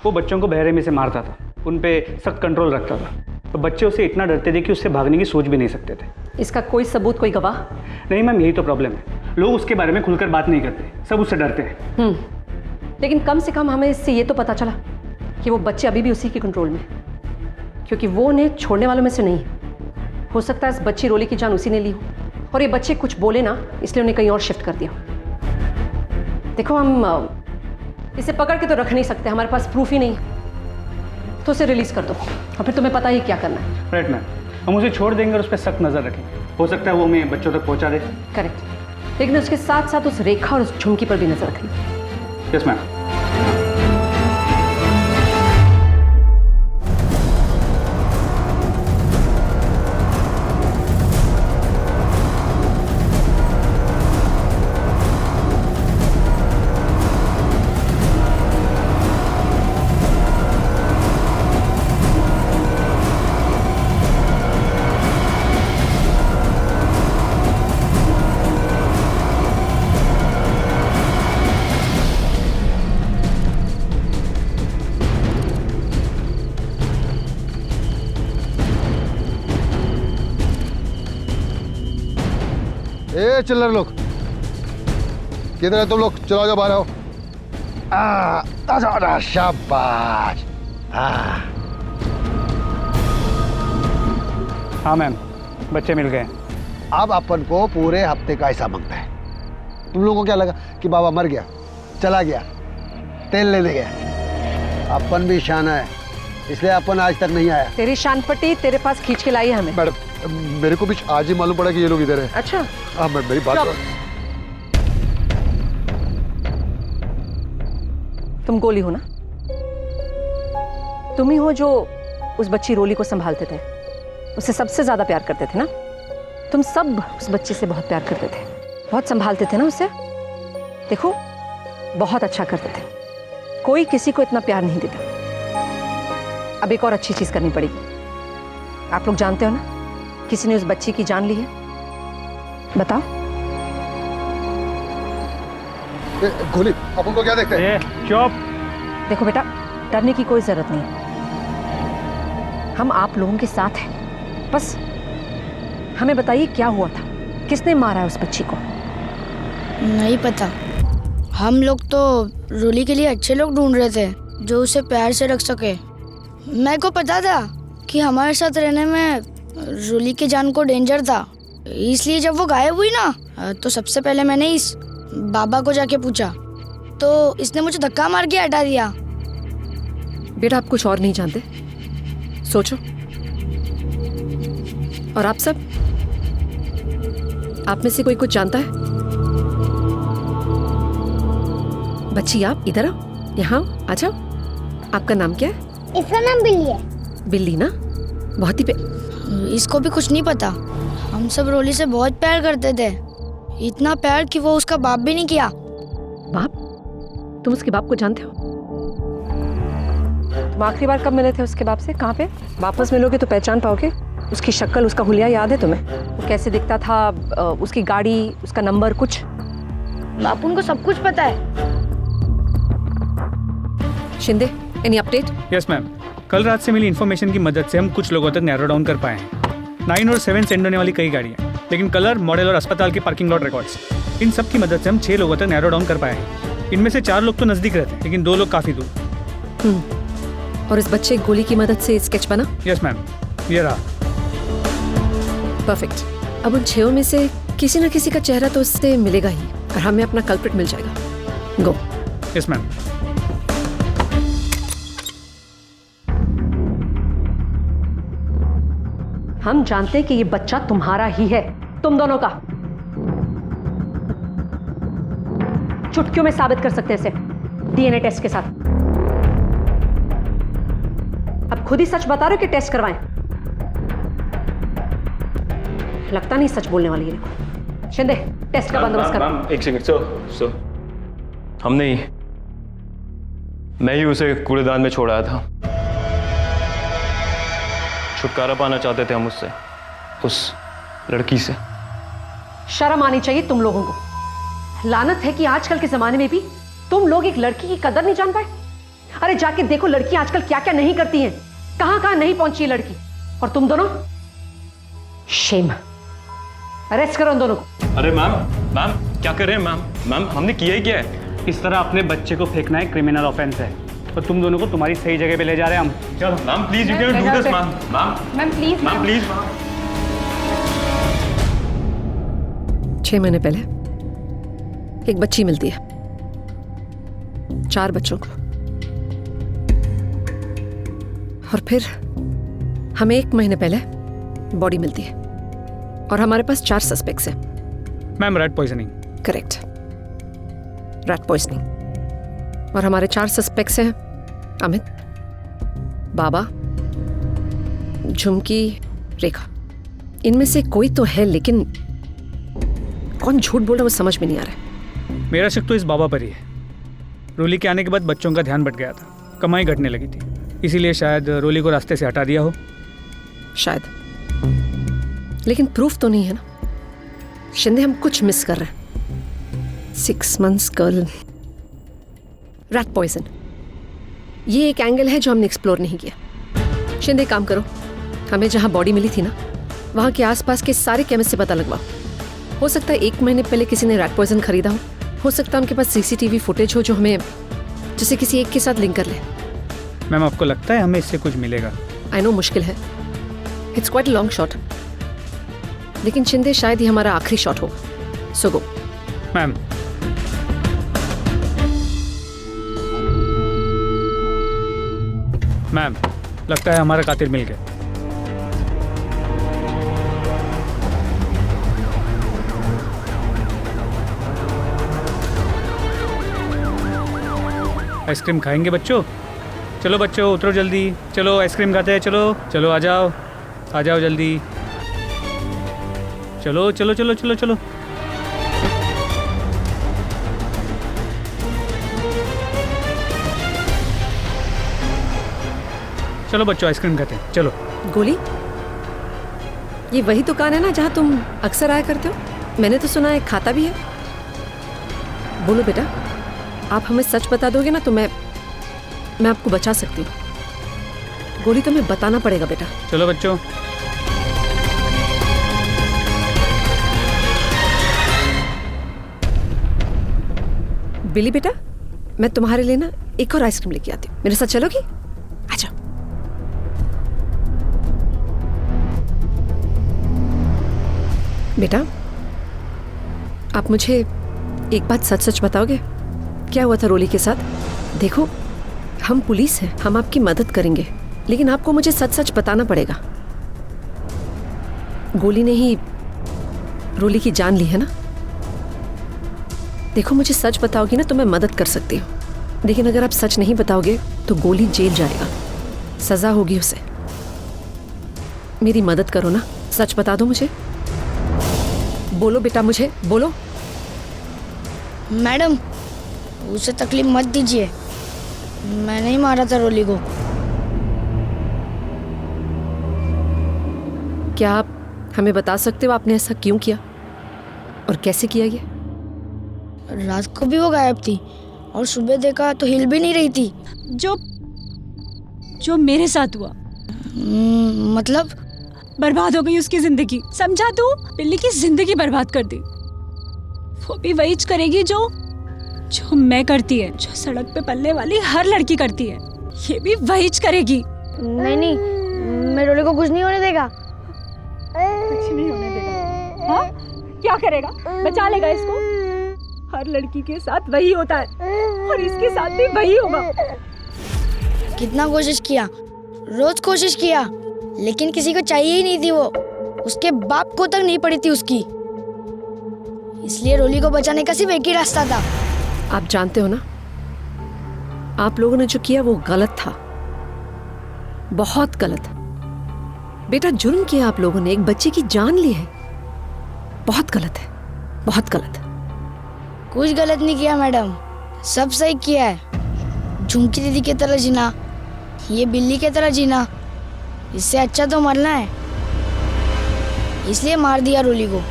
[SPEAKER 21] वो बच्चों को बहरे में से मारता था, उन पे सख्त कंट्रोल रखता था, तो बच्चे उससे इतना डरते थे कि उससे भागने की सोच भी नहीं सकते थे।
[SPEAKER 12] इसका कोई सबूत, कोई गवाह?
[SPEAKER 21] नहीं मैम, यही तो प्रॉब्लम है, लोग उसके बारे में खुलकर बात नहीं करते, सब उससे डरते हैं।
[SPEAKER 12] लेकिन कम से कम हमें इससे ये तो पता चला कि वो बच्चे अभी भी उसी के कंट्रोल में, क्योंकि वो उन्हें छोड़ने वालों में से नहीं है। हो सकता है इस बच्ची रोली की जान उसी ने ली हो, और ये बच्चे कुछ बोले ना, इसलिए उन्हें कहीं और शिफ्ट कर दिया। देखो, हम इसे पकड़ के तो रख नहीं सकते, हमारे पास प्रूफ ही नहीं है, तो उसे रिलीज कर दो, और फिर तुम्हें पता ही क्या करना है।
[SPEAKER 21] राइट मैम, हम उसे छोड़ देंगे और उस पर सख्त नजर रखेंगे। हो सकता है वो हमें बच्चों तक पहुंचा दे।
[SPEAKER 12] करेक्ट, लेकिन उसके साथ साथ उस रेखा और उस झुमकी पर भी नजर रखनी।
[SPEAKER 21] Yes ma'am.
[SPEAKER 18] ए चिल्लर लोग, किधर है तुम लोग? चलो जाओ, बाहर आओ। शाबाश।
[SPEAKER 21] हाँ मैम, बच्चे मिल गए।
[SPEAKER 18] अब अपन को पूरे हफ्ते का हिसाब मांगता है। तुम लोगों को क्या लगा कि बाबा मर गया, चला गया, तेल लेने गया? अपन भी शाना है, इसलिए अपन आज तक नहीं आया।
[SPEAKER 12] तेरी शान पट्टी तेरे पास खींच के लाई है हमें।
[SPEAKER 18] मैडम, मेरे को भी आज ही मालूम पड़ा कि ये लोग इधर है।
[SPEAKER 12] अच्छा,
[SPEAKER 18] हाँ मेरी बात।
[SPEAKER 12] तुम गोली हो ना? तुम ही हो जो उस बच्ची रोली को संभालते थे, उससे सबसे ज्यादा प्यार करते थे ना? तुम सब उस बच्चे से बहुत प्यार करते थे, बहुत संभालते थे ना उसे। देखो, बहुत अच्छा करते थे, कोई किसी को इतना प्यार नहीं देता।
[SPEAKER 9] अब एक और अच्छी चीज करनी पड़ेगी। आप लोग जानते हो ना किसी ने उस बच्ची की जान ली है, बताओ।
[SPEAKER 22] गोली, अब उनको क्या देखते हैं?
[SPEAKER 21] चुप।
[SPEAKER 9] देखो बेटा, डरने की कोई जरूरत नहीं, हम आप लोगों के साथ हैं। बस हमें बताइए क्या हुआ था, किसने मारा है उस बच्ची को?
[SPEAKER 19] नहीं पता, हम लोग तो रोली के लिए अच्छे लोग ढूंढ रहे थे जो उसे प्यार से रख सके। मेरे को पता था कि हमारे साथ रहने में रोली की जान को डेंजर था, इसलिए जब वो गायब हुई ना तो सबसे पहले मैंने इस बाबा को जाके पूछा, तो इसने मुझे धक्का मार के हटा दिया।
[SPEAKER 9] बेटा आप कुछ और नहीं जानते, सोचो। और आप सब, आप में से कोई कुछ जानता है? बच्ची आप इधर आओ, यहाँ आ जाओ। आपका नाम क्या है?
[SPEAKER 19] इसका नाम बिल्ली है।
[SPEAKER 9] बिल्ली ना, बहुत ही
[SPEAKER 19] इसको भी कुछ नहीं पता। हम सब रोली से बहुत प्यार करते थे, इतना प्यार कि वो उसका बाप भी नहीं किया।
[SPEAKER 9] बाप? तुम उसके बाप को जानते हो? तुम आखिरी बार कब मिले थे उसके बाप से? कहाँ पे? वापस मिलोगे तो पहचान पाओगे। उसकी शक्ल, उसका हुलिया याद है तुम्हें? वो कैसे दिखता था, उसकी गाड़ी, उसका नंबर, कुछ?
[SPEAKER 19] बापू को सब कुछ पता है।
[SPEAKER 9] Shinde, any update?
[SPEAKER 21] Yes ma'am, कल रात से मिली इन्फॉर्मेशन की मदद से हम कुछ लोगों तक नैरो डाउन कर पाए हैं। 9 और 7 सेंड होने वाली कई गाड़ियाँ, लेकिन कलर, मॉडल और अस्पताल के पार्किंग लॉट रिकॉर्ड्स, इन सब की मदद से हम 6 लोगों तक नैरो डाउन कर पाए हैं। इनमें से 4 लोग तो नजदीक रहते हैं, लेकिन 2 लोग काफी दूर।
[SPEAKER 9] और इस बच्चे गोली की मदद से स्केच बना?
[SPEAKER 21] यस मैम, ये रहा।
[SPEAKER 9] परफेक्ट। अब उन 6 में से किसी न किसी का चेहरा तो उससे मिलेगा ही, और हमें अपना कल्प्रिट मिल जाएगा। गो।
[SPEAKER 21] Yes ma'am.
[SPEAKER 9] हम जानते हैं कि ये बच्चा तुम्हारा ही है, तुम दोनों का। चुटकियों में साबित कर सकते हैं इसे डीएनए टेस्ट के साथ। अब खुद ही सच बता रहे हो कि टेस्ट करवाएं? लगता नहीं सच बोलने वाली है। देखो शिंदे, टेस्ट का बंदोबस्त करो।
[SPEAKER 10] एक सेकंड। सो हमने ही, मैं ही उसे कूड़ेदान में छोड़ाया था। छुटकारा पाना चाहते थे हम उससे, उस लड़की से।
[SPEAKER 9] शर्म आनी चाहिए तुम लोगों को। लानत है कि आजकल के जमाने में भी तुम लोग एक लड़की की कदर नहीं जान पाए। अरे जाके देखो लड़की आजकल क्या क्या नहीं करती हैं, कहां कहां नहीं पहुंची है लड़की। और तुम दोनों, शेम। अरेस्ट करो उन दोनों को।
[SPEAKER 10] अरे मैम क्या कर रहे हैं मैम? हमने किया ही क्या है?
[SPEAKER 21] इस तरह अपने बच्चे को फेंकना है क्रिमिनल ऑफेंस है, और तुम दोनों को तुम्हारी सही जगह पे ले जा रहे हैं हम। चलो
[SPEAKER 10] ma'am please, you can do this ma'am.
[SPEAKER 2] Ma'am please.
[SPEAKER 10] Ma'am please.
[SPEAKER 9] 6 महीने पहले एक बच्ची मिलती है, 4 बच्चों को, और फिर हमें 1 महीने पहले बॉडी मिलती है, और हमारे पास 4 सस्पेक्ट्स हैं।
[SPEAKER 21] Ma'am rat poisoning.
[SPEAKER 9] Correct, rat poisoning. और हमारे 4 सस्पेक्ट्स हैं अमित, बाबा, झुमकी, रेखा। इनमें से कोई तो है, लेकिन कौन झूठ बोल रहा है वो समझ में नहीं आ रहा है।
[SPEAKER 21] मेरा शक तो इस बाबा पर ही है। रोली के आने के बाद बच्चों का ध्यान भट गया था, कमाई घटने लगी थी, इसीलिए शायद रोली को रास्ते से हटा दिया हो।
[SPEAKER 9] शायद, लेकिन प्रूफ तो नहीं है ना। शिंदे, हम कुछ मिस कर रहे हैं। 6 months गर्ल, रैट पॉइजन, ये एक एंगल है जो हमने एक्सप्लोर नहीं किया। शिंदे काम करो, हमें जहां बॉडी मिली थी ना, वहां के आसपास के सारे केमिस्ट से पता लगवाओ। हो सकता है 1 महीने पहले किसी ने रैट पॉइजन खरीदा हो सकता है उनके पास सीसीटीवी फुटेज हो जो हमें, जिसे किसी एक के साथ लिंक कर ले।
[SPEAKER 21] मैम आपको लगता है हमें इससे कुछ मिलेगा?
[SPEAKER 9] आई नो मुश्किल है, इट्स क्वाइट लॉन्ग शॉट, लेकिन शिंदे शायद ही हमारा आखिरी शॉट होगा। सो गो।
[SPEAKER 21] मैम मैम लगता है हमारा कातिल मिल गया। आइसक्रीम खाएंगे बच्चों? चलो बच्चों उतरो जल्दी, चलो आइसक्रीम खाते हैं। चलो चलो आ जाओ जल्दी, चलो चलो चलो चलो चलो। चलो बच्चों आइसक्रीम खाते हैं, चलो।
[SPEAKER 9] गोली, ये वही दुकान है ना जहाँ तुम अक्सर आया करते हो? मैंने तो सुना है खाता भी है। बोलो बेटा, आप हमें सच बता दोगे ना तो मैं आपको बचा सकती हूँ। गोली तुम्हें बताना पड़ेगा बेटा।
[SPEAKER 21] चलो बच्चों।
[SPEAKER 9] बिली बेटा, मैं तुम्हारे लिए ना एक और आइसक्रीम लेके आती हूँ, मेरे साथ चलोगी? आ जाओ। बेटा, आप मुझे एक बात सच सच बताओगे? क्या हुआ था रोली के साथ? देखो, हम पुलिस हैं, हम आपकी मदद करेंगे, लेकिन आपको मुझे सच सच बताना पड़ेगा। गोली ने ही रोली की जान ली है ना? देखो, मुझे सच बताओगी ना तो मैं मदद कर सकती हूँ, लेकिन अगर आप सच नहीं बताओगे तो गोली जेल जाएगा, सजा होगी उसे। मेरी मदद करो ना, सच बता दो मुझे। बोलो बेटा, मुझे बोलो।
[SPEAKER 19] मैडम, उसे तकलीफ मत दीजिए, मैंने ही मारा था रोली को।
[SPEAKER 9] क्या आप हमें बता सकते हो आपने ऐसा क्यों किया और कैसे किया ये?
[SPEAKER 19] रात को भी वो गायब थी और सुबह देखा तो हिल भी नहीं रही थी।
[SPEAKER 5] जो मेरे साथ हुआ,
[SPEAKER 19] मतलब
[SPEAKER 5] बर्बाद हो गई उसकी जिंदगी, समझा तू? बिल्ली की जिंदगी बर्बाद कर दी। वो भी वही करेगी जो मैं करती है, जो सड़क पे पलने वाली हर लड़की करती है, ये भी वही करेगी।
[SPEAKER 19] नहीं, मैं रोली को कुछ नहीं होने देगा।
[SPEAKER 5] कुछ नहीं होने देगा? हाँ? क्या करेगा? बचा लेगा इसको? हर लड़की के साथ वही होता है और इसके साथ भी वही होगा।
[SPEAKER 19] कितना कोशिश किया, रोज कोशिश किया, लेकिन किसी को चाहिए ही नहीं थी वो। उसके बाप को तक नहीं पड़ी थी उसकी, इसलिए रोली को बचाने का सिर्फ एक ही रास्ता था।
[SPEAKER 9] आप जानते हो ना, आप लोगों ने जो किया वो गलत था, बहुत गलत। बेटा, जुर्म किया आप लोगों ने, एक बच्चे की जान ली है, बहुत गलत है, बहुत गलत।
[SPEAKER 19] कुछ गलत नहीं किया मैडम, सब सही किया है। झुमकी दीदी की तरह जीना, ये बिल्ली की तरह जीना, इससे अच्छा तो मरना है, इसलिए मार दिया रोली को।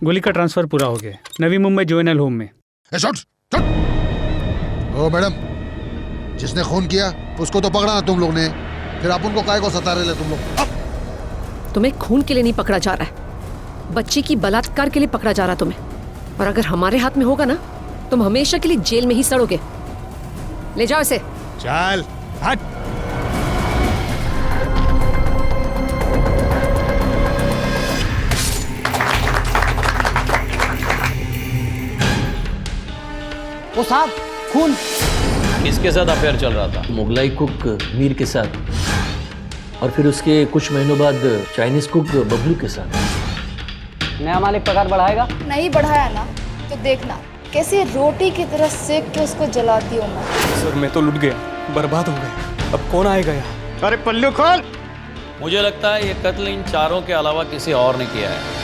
[SPEAKER 21] गोली का ट्रांसफर पूरा हो गया, नवी मुंबई जुवेनाइल होम में।
[SPEAKER 18] ओ मैडम, जिसने खून किया उसको तो पकड़ा ना तुम लोग ने, फिर आप उनको काहे को सता रहे तुम लोग?
[SPEAKER 9] तुम्हें खून के लिए नहीं पकड़ा जा रहा है, बच्ची की बलात्कार के लिए पकड़ा जा रहा तुम्हें। और अगर हमारे हाथ में होगा ना, तुम हमेशा के लिए जेल में ही सड़ोगे। ले जाओ इसे।
[SPEAKER 18] चल हट।
[SPEAKER 14] ओ साहब, खून।
[SPEAKER 10] किसके साथ अफेयर चल रहा था?
[SPEAKER 14] मुगलाई कुक मीर के साथ, और फिर उसके कुछ महीनों बाद चाइनीज कुक बबलू के साथ।
[SPEAKER 20] नया मालिक पगार बढ़ाएगा?
[SPEAKER 15] नहीं बढ़ाया ना तो देखना कैसे रोटी की तरह सेक के उसको जलाती हूँ मैं।
[SPEAKER 21] सर, मैं तो लुट गया, बर्बाद हो गया, अब कौन आएगा यहाँ?
[SPEAKER 10] अरे पल्लू खोल। मुझे लगता है ये कत्ल इन चारों के अलावा किसी और ने किया है।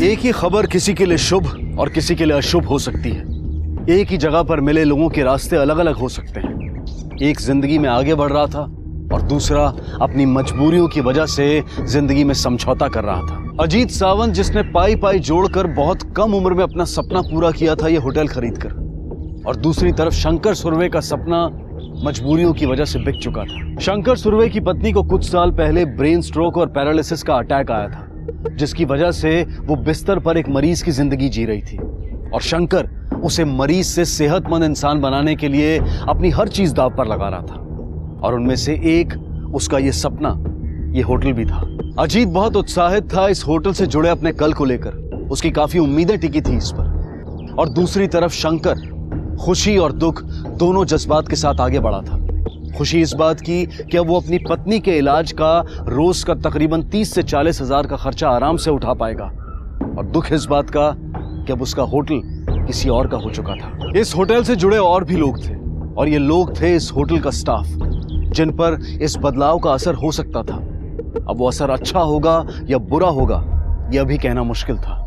[SPEAKER 7] एक ही खबर किसी के लिए शुभ और किसी के लिए अशुभ हो सकती है। एक ही जगह पर मिले लोगों के रास्ते अलग अलग हो सकते हैं। एक जिंदगी में आगे बढ़ रहा था और दूसरा अपनी मजबूरियों की वजह से जिंदगी में समझौता कर रहा था। अजीत सावंत, जिसने पाई पाई जोड़कर बहुत कम उम्र में अपना सपना पूरा किया था, ये होटल खरीदकर, और दूसरी तरफ शंकर सुरवे का सपना मजबूरियों की वजह से बिक चुका था। शंकर सुरवे की पत्नी को कुछ साल पहले ब्रेन स्ट्रोक और पैरालिसिस का अटैक आया था, जिसकी वजह से वो बिस्तर पर एक मरीज की जिंदगी जी रही थी, और शंकर उसे मरीज से सेहतमंद इंसान बनाने के लिए अपनी हर चीज दांव पर लगा रहा था, और उनमें से एक उसका ये सपना, ये होटल भी था। अजीत बहुत उत्साहित था इस होटल से जुड़े अपने कल को लेकर, उसकी काफी उम्मीदें टिकी थी इस पर। और दूसरी तरफ शंकर खुशी और दुख दोनों जज्बात के साथ आगे बढ़ा था। खुशी इस बात की कि अब वो अपनी पत्नी के इलाज का रोज का तकरीबन 30 से 40 हजार का खर्चा आराम से उठा पाएगा, और दुख इस बात का कि अब उसका होटल किसी और का हो चुका था। इस होटल से जुड़े और भी लोग थे, और ये लोग थे इस होटल का स्टाफ, जिन पर इस बदलाव का असर हो सकता था। अब वो असर अच्छा होगा या बुरा होगा, यह भी कहना मुश्किल था।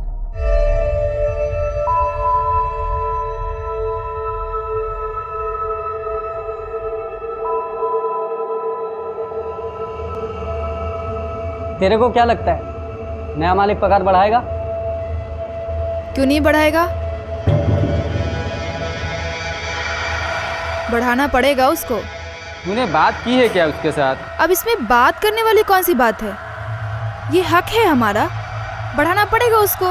[SPEAKER 13] तेरे को क्या लगता है, नया मालिक पगार बढ़ाएगा?
[SPEAKER 15] क्यों नहीं बढ़ाएगा? बढ़ाना पड़ेगा उसको।
[SPEAKER 13] तूने बात की है क्या उसके साथ?
[SPEAKER 15] अब इसमें बात करने वाली कौन सी बात है? ये हक है हमारा, बढ़ाना पड़ेगा उसको।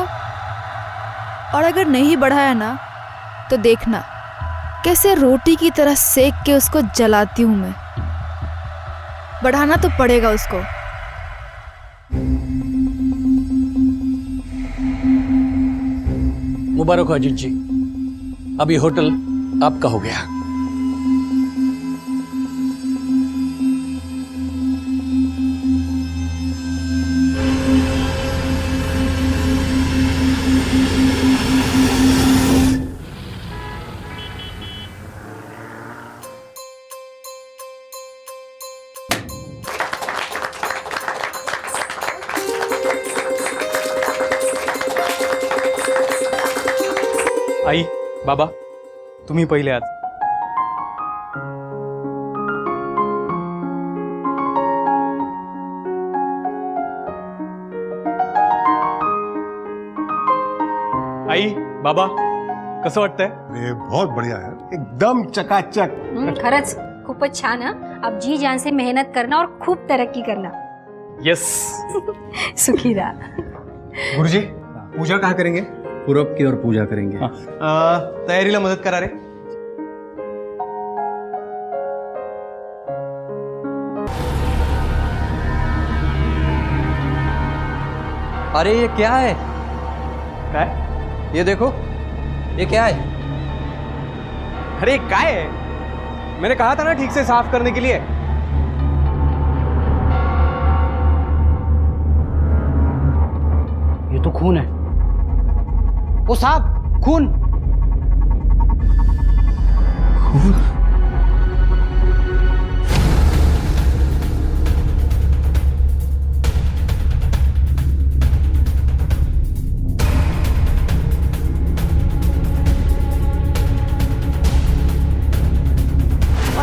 [SPEAKER 15] और अगर नहीं बढ़ाया ना तो देखना कैसे रोटी की तरह सेक के उसको जलाती हूँ मैं। बढ़ाना तो पड़ेगा उसको।
[SPEAKER 14] मुबारक हो अजीत जी, अब ये होटल आपका हो गया।
[SPEAKER 21] आई, बाबा, तुम्ही पहिले आज। आई, बाबा, कसं वाटतंय?
[SPEAKER 18] अरे बहुत बढ़िया यार, एकदम चकाचक।
[SPEAKER 16] खरंच खूपच छान हं. अब जी जान से मेहनत करना और खूप तरक्की करना.
[SPEAKER 21] यस.
[SPEAKER 16] सुखी रहा.
[SPEAKER 17] गुरुजी, पूजा कहाँ करेंगे? पूरब की ओर पूजा करेंगे. तयारीला मदत करा रे.
[SPEAKER 20] अरे ये क्या है?
[SPEAKER 17] क्या है?
[SPEAKER 20] ये देखो, ये क्या है?
[SPEAKER 17] अरे क्या है? मैंने कहा था ना ठीक से साफ करने के लिए.
[SPEAKER 20] ये तो खून है. वो साहब, खून. खून?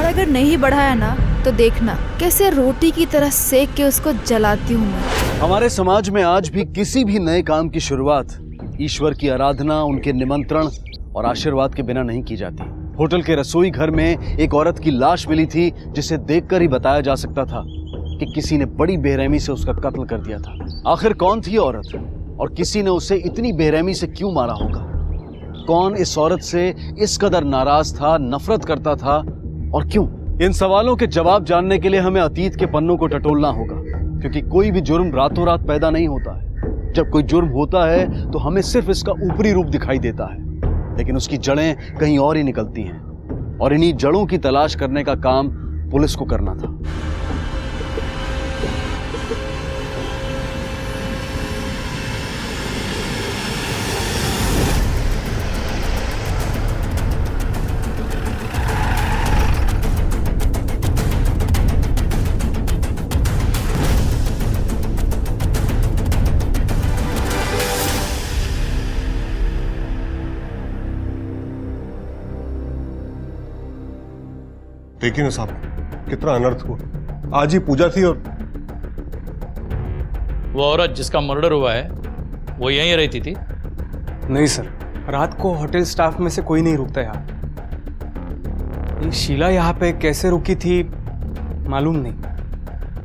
[SPEAKER 15] अगर नहीं बढ़ाया ना तो देखना कैसे रोटी की तरह सेक के उसको जलाती हूँ मैं.
[SPEAKER 7] हमारे समाज में आज भी किसी भी नए काम की शुरुआत ईश्वर की आराधना, उनके निमंत्रण और आशीर्वाद के बिना नहीं की जाती. होटल के रसोई घर में एक औरत की लाश मिली थी, जिसे देखकर ही बताया जा सकता था कि किसी ने बड़ी बेरहमी से उसका कत्ल कर दिया था. आखिर कौन थी औरत और किसी ने उसे इतनी बेरहमी से क्यों मारा होगा? कौन इस औरत से इस कदर नाराज था, नफरत करता था और क्यों? इन सवालों के जवाब जानने के लिए हमें अतीत के पन्नों को टटोलना होगा, क्योंकि कोई भी जुर्म रातों रात पैदा नहीं होता है. जब कोई जुर्म होता है तो हमें सिर्फ इसका ऊपरी रूप दिखाई देता है, लेकिन उसकी जड़ें कहीं और ही निकलती हैं, और इन्हीं जड़ों की तलाश करने का काम पुलिस को करना था.
[SPEAKER 18] देखिए ना साहब, कितना अनर्थ हुआ.
[SPEAKER 3] आज ही पूजा थी और
[SPEAKER 14] वो औरत जिसका मर्डर हुआ है वो यहीं रहती थी?
[SPEAKER 11] नहीं सर, रात को होटल स्टाफ में से कोई नहीं रुकता यहाँ। ये शीला यहाँ पे कैसे रुकी थी मालूम नहीं।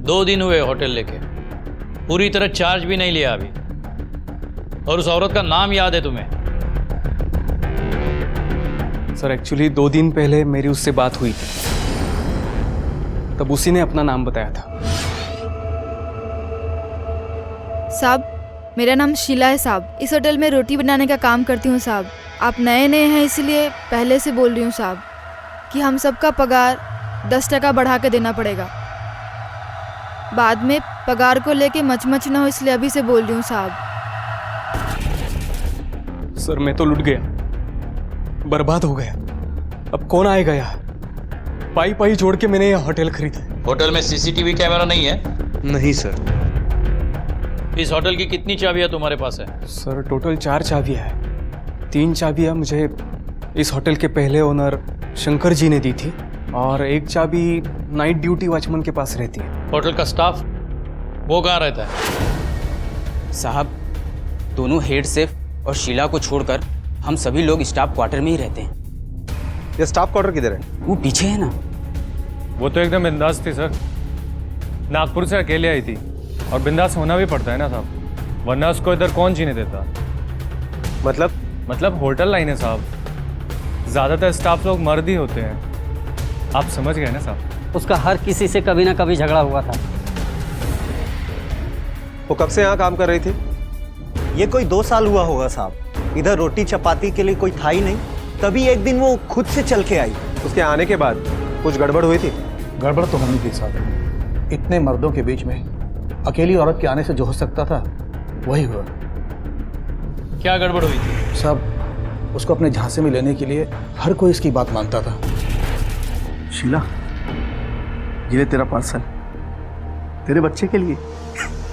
[SPEAKER 14] 2 दिन हुए होटल लेके, पूरी तरह चार्ज भी नहीं लिया अभी। और उस औरत का नाम याद है तुम्हें?
[SPEAKER 11] सर एक्चुअली 2 दिन पहले मेरी उससे बात हुई थी, तब उसी ने अपना नाम बताया था।
[SPEAKER 15] साहब, मेरा नाम शीला है साहब। इस होटल में रोटी बनाने का काम करती हूँ साहब। आप नए नए हैं इसलिए पहले से बोल रही हूँ साहब कि हम सबका पगार 10% बढ़ा के देना पड़ेगा। बाद में पगार को लेके मचमच ना हो इसलिए अभी से बोल रही हूँ साहब।
[SPEAKER 11] सर मैं तो लुट गया, बर्बाद हो गया। अब कौन आएगा यहाँ? पाई पाई जोड़ के मैंने यह होटल खरीदा।
[SPEAKER 14] होटल में सीसीटीवी कैमरा नहीं है?
[SPEAKER 11] नहीं सर।
[SPEAKER 14] इस होटल की कितनी चाबियां तुम्हारे पास है?
[SPEAKER 11] सर टोटल 4 चाबियां है। 3 चाबियां मुझे इस होटल के पहले ओनर शंकर जी ने दी थी और 1 चाबी नाइट ड्यूटी वॉचमैन के पास रहती है।
[SPEAKER 14] होटल का स्टाफ वो कहाँ रहता है?
[SPEAKER 23] साहब, दोनों हेड सेफ और शीला को छोड़कर हम सभी लोग स्टाफ क्वार्टर में ही रहते हैं।
[SPEAKER 3] ये स्टाफ क्वार्टर किधर है?
[SPEAKER 23] वो पीछे है ना।
[SPEAKER 10] वो तो एकदम बिंदास थी सर, नागपुर से अकेले आई थी और बिंदास होना भी पड़ता है ना साहब, वरना उसको इधर कौन जीने देता। मतलब होटल लाइन है साहब, ज़्यादातर स्टाफ लोग मर्द ही होते हैं, आप समझ गए ना साहब।
[SPEAKER 13] उसका हर किसी से कभी ना कभी झगड़ा हुआ था।
[SPEAKER 3] वो कब से यहाँ काम कर रही थी?
[SPEAKER 1] ये कोई 2 साल हुआ होगा साहब। इधर रोटी चपाती के लिए कोई था ही नहीं, तभी एक दिन वो खुद से चल के आई।
[SPEAKER 3] उसके आने के बाद कुछ गड़बड़ हुई थी?
[SPEAKER 22] गड़बड़ तो होनी थी साहब। इतने मर्दों के बीच में अकेली औरत के आने से जो हो सकता था वही हुआ।
[SPEAKER 14] क्या गड़बड़ हुई थी?
[SPEAKER 22] साहब, उसको अपने झांसे में लेने के लिए हर कोई इसकी बात मानता था।
[SPEAKER 1] शीला, ये तेरा पार्सल तेरे बच्चे के लिए।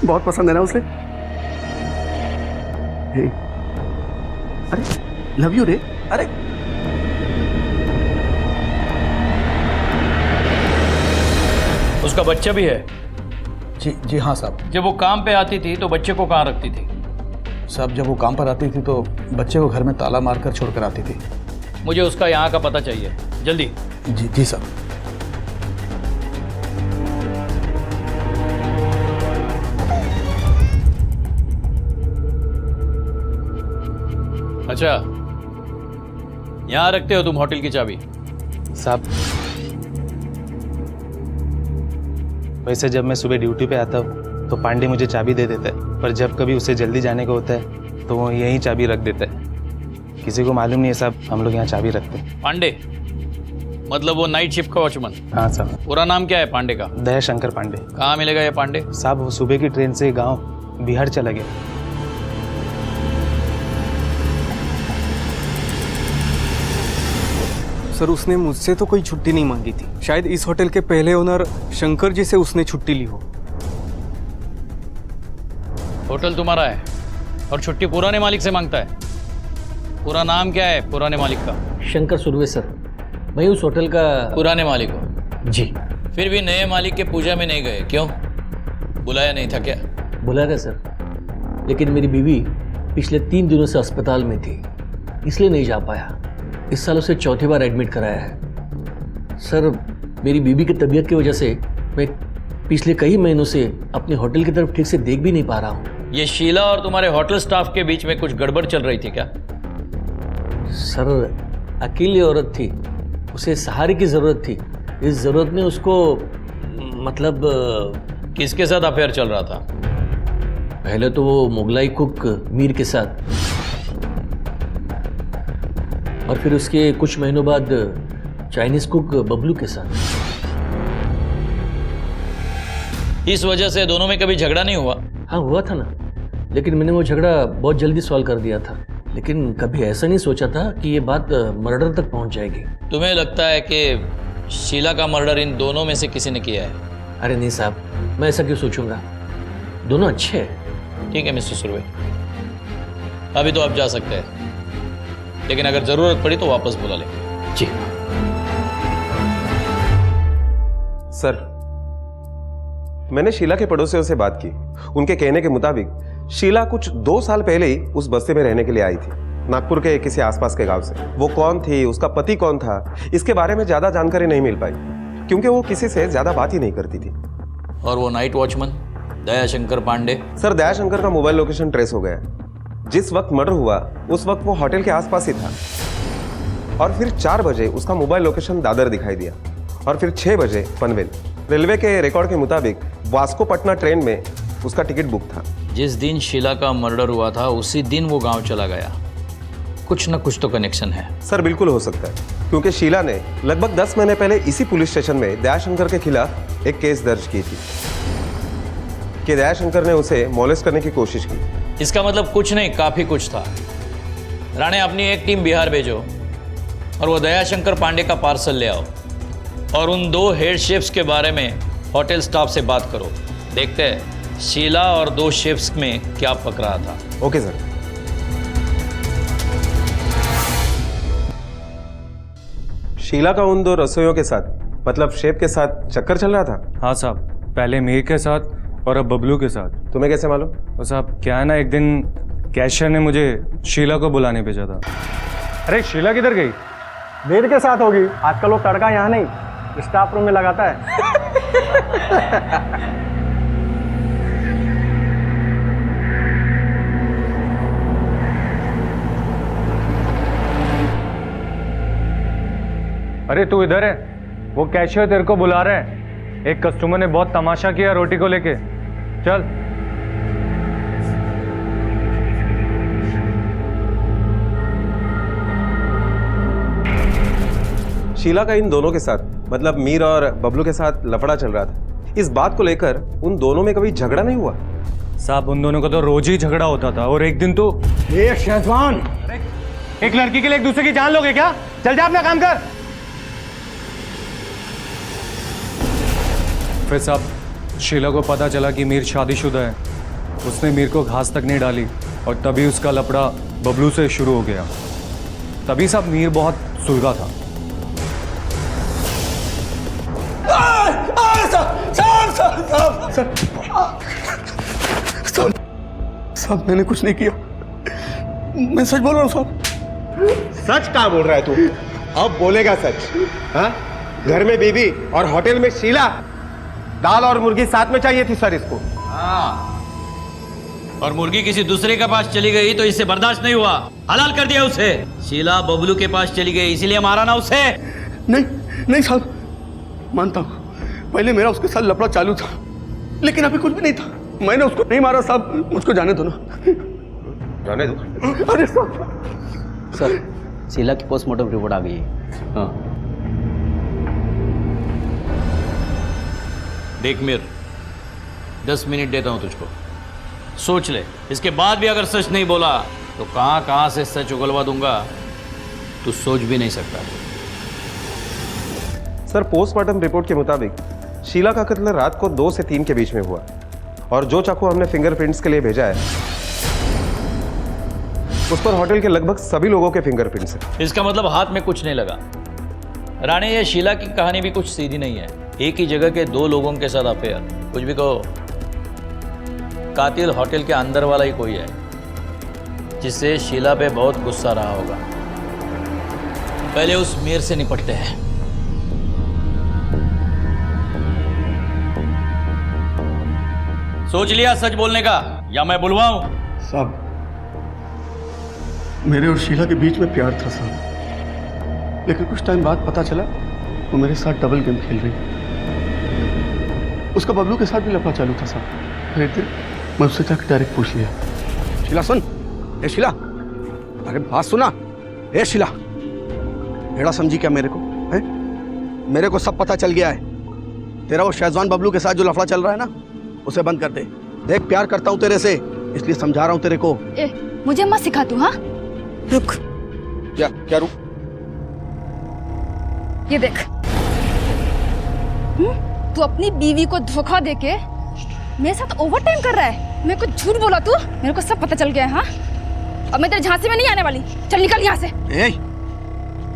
[SPEAKER 1] बहुत पसंद है ना उसे? अरे लव यू रे। अरे
[SPEAKER 14] उसका बच्चा भी है?
[SPEAKER 22] जी हाँ साहब।
[SPEAKER 14] जब वो काम पे आती थी तो बच्चे को कहाँ रखती थी?
[SPEAKER 22] साहब, जब वो काम पर आती थी तो बच्चे को घर में ताला मारकर छोड़कर आती थी।
[SPEAKER 14] मुझे उसका यहाँ का पता चाहिए, जल्दी।
[SPEAKER 22] जी साहब।
[SPEAKER 14] अच्छा, यहाँ रखते हो तुम होटल की चाबी?
[SPEAKER 24] साहब, वैसे जब मैं सुबह ड्यूटी पे आता हूँ तो पांडे मुझे चाबी दे देता है, पर जब कभी उसे जल्दी जाने को होता है तो वो यहीं चाबी रख देता है। किसी को मालूम नहीं है साहब, हम लोग यहाँ चाबी रखते हैं।
[SPEAKER 14] पांडे मतलब वो नाइट शिफ्ट का वॉचमैन?
[SPEAKER 24] हाँ साहब।
[SPEAKER 14] पूरा नाम क्या है पांडे का?
[SPEAKER 24] दया शंकर पांडे।
[SPEAKER 14] कहाँ मिलेगा ये पांडे?
[SPEAKER 24] साहब, वो सुबह की ट्रेन से गाँव बिहार चला गया।
[SPEAKER 11] सर उसने मुझसे तो कोई छुट्टी नहीं मांगी थी, शायद इस होटल के पहले ओनर शंकर जी से उसने छुट्टी ली हो।
[SPEAKER 14] होटल तुम्हारा है और छुट्टी पुराने मालिक से मांगता है। पूरा नाम क्या है पुराने मालिक का? शंकर सुरवे सर, मैं उस होटल का पुराने मालिक हूँ। जी। फिर भी नए मालिक के पूजा में नहीं गए, क्यों? बुलाया नहीं था क्या? बुलाया था सर, लेकिन मेरी बीवी पिछले 3 दिनों से अस्पताल में थी, इसलिए नहीं जा पाया। इस साल उसे 4थी बार एडमिट कराया है। सर मेरी बीवी की तबीयत की वजह से मैं पिछले कई महीनों से अपने होटल की तरफ ठीक से देख भी नहीं पा रहा हूँ। ये शीला और तुम्हारे होटल स्टाफ के बीच में कुछ गड़बड़ चल रही थी क्या? सर अकेली औरत थी, उसे सहारे की जरूरत थी। इस जरूरत में उसको मतलब किसके साथ अफेयर चल रहा था? पहले तो वो मुगलाई कुक मीर के साथ, और फिर उसके कुछ महीनों बाद चाइनीज कुक बबलू के साथ। इस वजह से दोनों में कभी झगड़ा नहीं हुआ? हाँ हुआ था ना, लेकिन मैंने वो झगड़ा बहुत जल्दी सॉल्व कर दिया था। लेकिन कभी ऐसा नहीं सोचा था कि ये बात मर्डर तक पहुंच जाएगी। तुम्हें लगता है कि शीला का मर्डर इन दोनों में से किसी ने किया है? अरे नहीं साहब, मैं ऐसा क्यों सोचूंगा, दोनों अच्छे हैं। ठीक है मिस्टर सुरवे, अभी तो आप जा सकते हैं, लेकिन अगर जरूरत पड़ी तो वापस बुला लेंगे। जी
[SPEAKER 24] सर,
[SPEAKER 3] मैंने शीला के पड़ोसियों से बात की। उनके कहने के मुताबिक शीला कुछ 2 साल पहले ही उस बस्ती में रहने के लिए आई थी, नागपुर के किसी आसपास के गांव से। वो कौन थी, उसका पति कौन था, इसके बारे में ज्यादा जानकारी नहीं मिल पाई, क्योंकि वो किसी से ज्यादा बात ही नहीं करती थी।
[SPEAKER 14] और वो night watchman Dayashankar Pandey?
[SPEAKER 3] Sir, Dayashankar का मोबाइल लोकेशन ट्रेस हो गया। जिस वक्त मर्डर हुआ उस वक्त वो होटल के आसपास ही था, और फिर 4 बजे उसका मोबाइल लोकेशन दादर दिखाई दिया, और फिर 6 बजे पनवेल। रेलवे के रिकॉर्ड के मुताबिक वास्को पटना ट्रेन में उसका टिकट बुक था।
[SPEAKER 14] जिस दिन शीला का मर्डर हुआ था उसी दिन वो गांव चला गया। कुछ न कुछ तो कनेक्शन है।
[SPEAKER 3] सर, बिल्कुल हो सकता है, क्योंकि शीला ने लगभग 10 महीने पहले इसी पुलिस स्टेशन में दयाशंकर के खिलाफ एक केस दर्ज की थी कि दयाशंकर ने उसे मॉलेस्ट करने की कोशिश की।
[SPEAKER 14] इसका मतलब कुछ नहीं, काफी कुछ था। राणे, अपनी एक टीम बिहार भेजो और वो दयाशंकर पांडे का पार्सल ले आओ, और उन 2 हेड शेफ्स के बारे में होटल स्टाफ से बात करो। देखते हैं शीला और 2 शेफ्स में क्या पक रहा था।
[SPEAKER 3] Okay sir. शीला का उन 2 रसोइयों के साथ, मतलब शेफ के साथ चक्कर चल रहा था?
[SPEAKER 10] हाँ साहब, पहले मीर के साथ और अब बबलू के साथ।
[SPEAKER 3] तुम्हें कैसे मालूम?
[SPEAKER 10] तो साहब क्या है ना, एक दिन कैशियर ने मुझे शीला को बुलाने भेजा था। अरे शीला किधर गई?
[SPEAKER 4] वेद के साथ होगी। आजकल वो तड़का यहाँ नहीं, स्टाफ रूम में लगाता है।
[SPEAKER 10] अरे तू इधर है, वो कैशियर तेरे को बुला रहे हैं। एक कस्टमर ने बहुत तमाशा किया रोटी को लेके। चल।
[SPEAKER 3] शीला का इन दोनों के साथ, मतलब मीर और बबलू के साथ लफड़ा चल रहा था। इस बात को लेकर उन दोनों में कभी झगड़ा नहीं हुआ?
[SPEAKER 10] साहब, उन दोनों का तो रोज ही झगड़ा होता था, और एक दिन तो
[SPEAKER 4] ये शेजवान,
[SPEAKER 10] एक लड़की के लिए एक दूसरे की जान लोगे क्या? चल जा अपना काम कर। फिर साहब शीला को पता चला कि मीर शादीशुदा है। उसने मीर को घास तक नहीं डाली, और तभी उसका लफड़ा बबलू से शुरू हो गया। तभी साहब मीर बहुत सुलगा था।
[SPEAKER 22] साहब, मैंने कुछ नहीं किया, मैं सच बोल रहा हूँ साहब।
[SPEAKER 3] सच कहाँ बोल रहा है तू? अब बोलेगा सच? हाँ, घर में बीबी और होटल में शीला। दाल और मुर्गी साथ में चाहिए थी सर इसको।
[SPEAKER 14] हाँ, और मुर्गी किसी दूसरे के पास चली गई तो इससे बर्दाश्त नहीं हुआ, हलाल कर दिया उसे। शीला बबलू के पास चली गई, इसीलिए मारा ना उसे।
[SPEAKER 22] नहीं नहीं साहब, मानता हूँ पहले मेरा उसके साथ लफड़ा चालू था, लेकिन अभी कुछ भी नहीं था। मैंने उसको नहीं मारा साहब, मुझको जाने दो ना।
[SPEAKER 3] जाने दो?
[SPEAKER 22] अरे साहब।
[SPEAKER 13] सर, शीला की पोस्टमार्टम रिपोर्ट आ गई है। हाँ।
[SPEAKER 14] देख मीर, 10 मिनट देता हूं तुझको, सोच ले। इसके बाद भी अगर सच नहीं बोला तो कहां कहां से सच उगलवा दूंगा, तू सोच भी नहीं सकता।
[SPEAKER 3] सर, पोस्टमार्टम रिपोर्ट के मुताबिक शीला का कत्ल रात को 2 से 3 के बीच में हुआ, और जो चाकू हमने फिंगरप्रिंट्स के लिए भेजा है उस पर होटल के लगभग सभी लोगों के फिंगरप्रिंट्स हैं।
[SPEAKER 14] इसका मतलब हाथ में कुछ नहीं लगा। राणे, ये शीला की कहानी भी कुछ सीधी नहीं है। एक ही जगह के 2 लोगों के साथ अफेयर, कुछ भी कहो, कातिल होटल के अंदर वाला ही कोई है, जिससे शीला पे बहुत गुस्सा रहा होगा। पहले उस मीर से निपटते हैं। सोच लिया सच बोलने का, या मैं बुलवाऊं?
[SPEAKER 22] साहब, मेरे और शीला के बीच में प्यार था साहब, लेकिन कुछ टाइम बाद पता चला वो मेरे साथ डबल गेम खेल रही। उसका बबलू के साथ भी लफड़ा चालू था साहब। फिर एक दिन मैं उससे जाकर डायरेक्ट पूछ लिया, शीला सुन, ए शीला, अरे बात सुना, ए शीला, हेड़ा समझी क्या मेरे को? है? मेरे को सब पता चल गया है। तेरा वो शेजवान बबलू के साथ जो लफड़ा चल रहा है ना, उसे बंद कर दे। देख, प्यार करता हूँ तेरे से, इसलिए समझा रहा हूँ तेरे को।
[SPEAKER 15] मुझे मत सिखा तू। हाँ, रुक।
[SPEAKER 22] क्या रुक?
[SPEAKER 15] ये देख, तू अपनी बीवी को धोखा देके मेरे साथ ओवर टाइम कर रहा है। मेरे को झूठ बोला तू, मेरे को सब पता चल गया है। हाँ, अब मैं तेरे झांसे में नहीं आने वाली। चल निकल यहाँ से।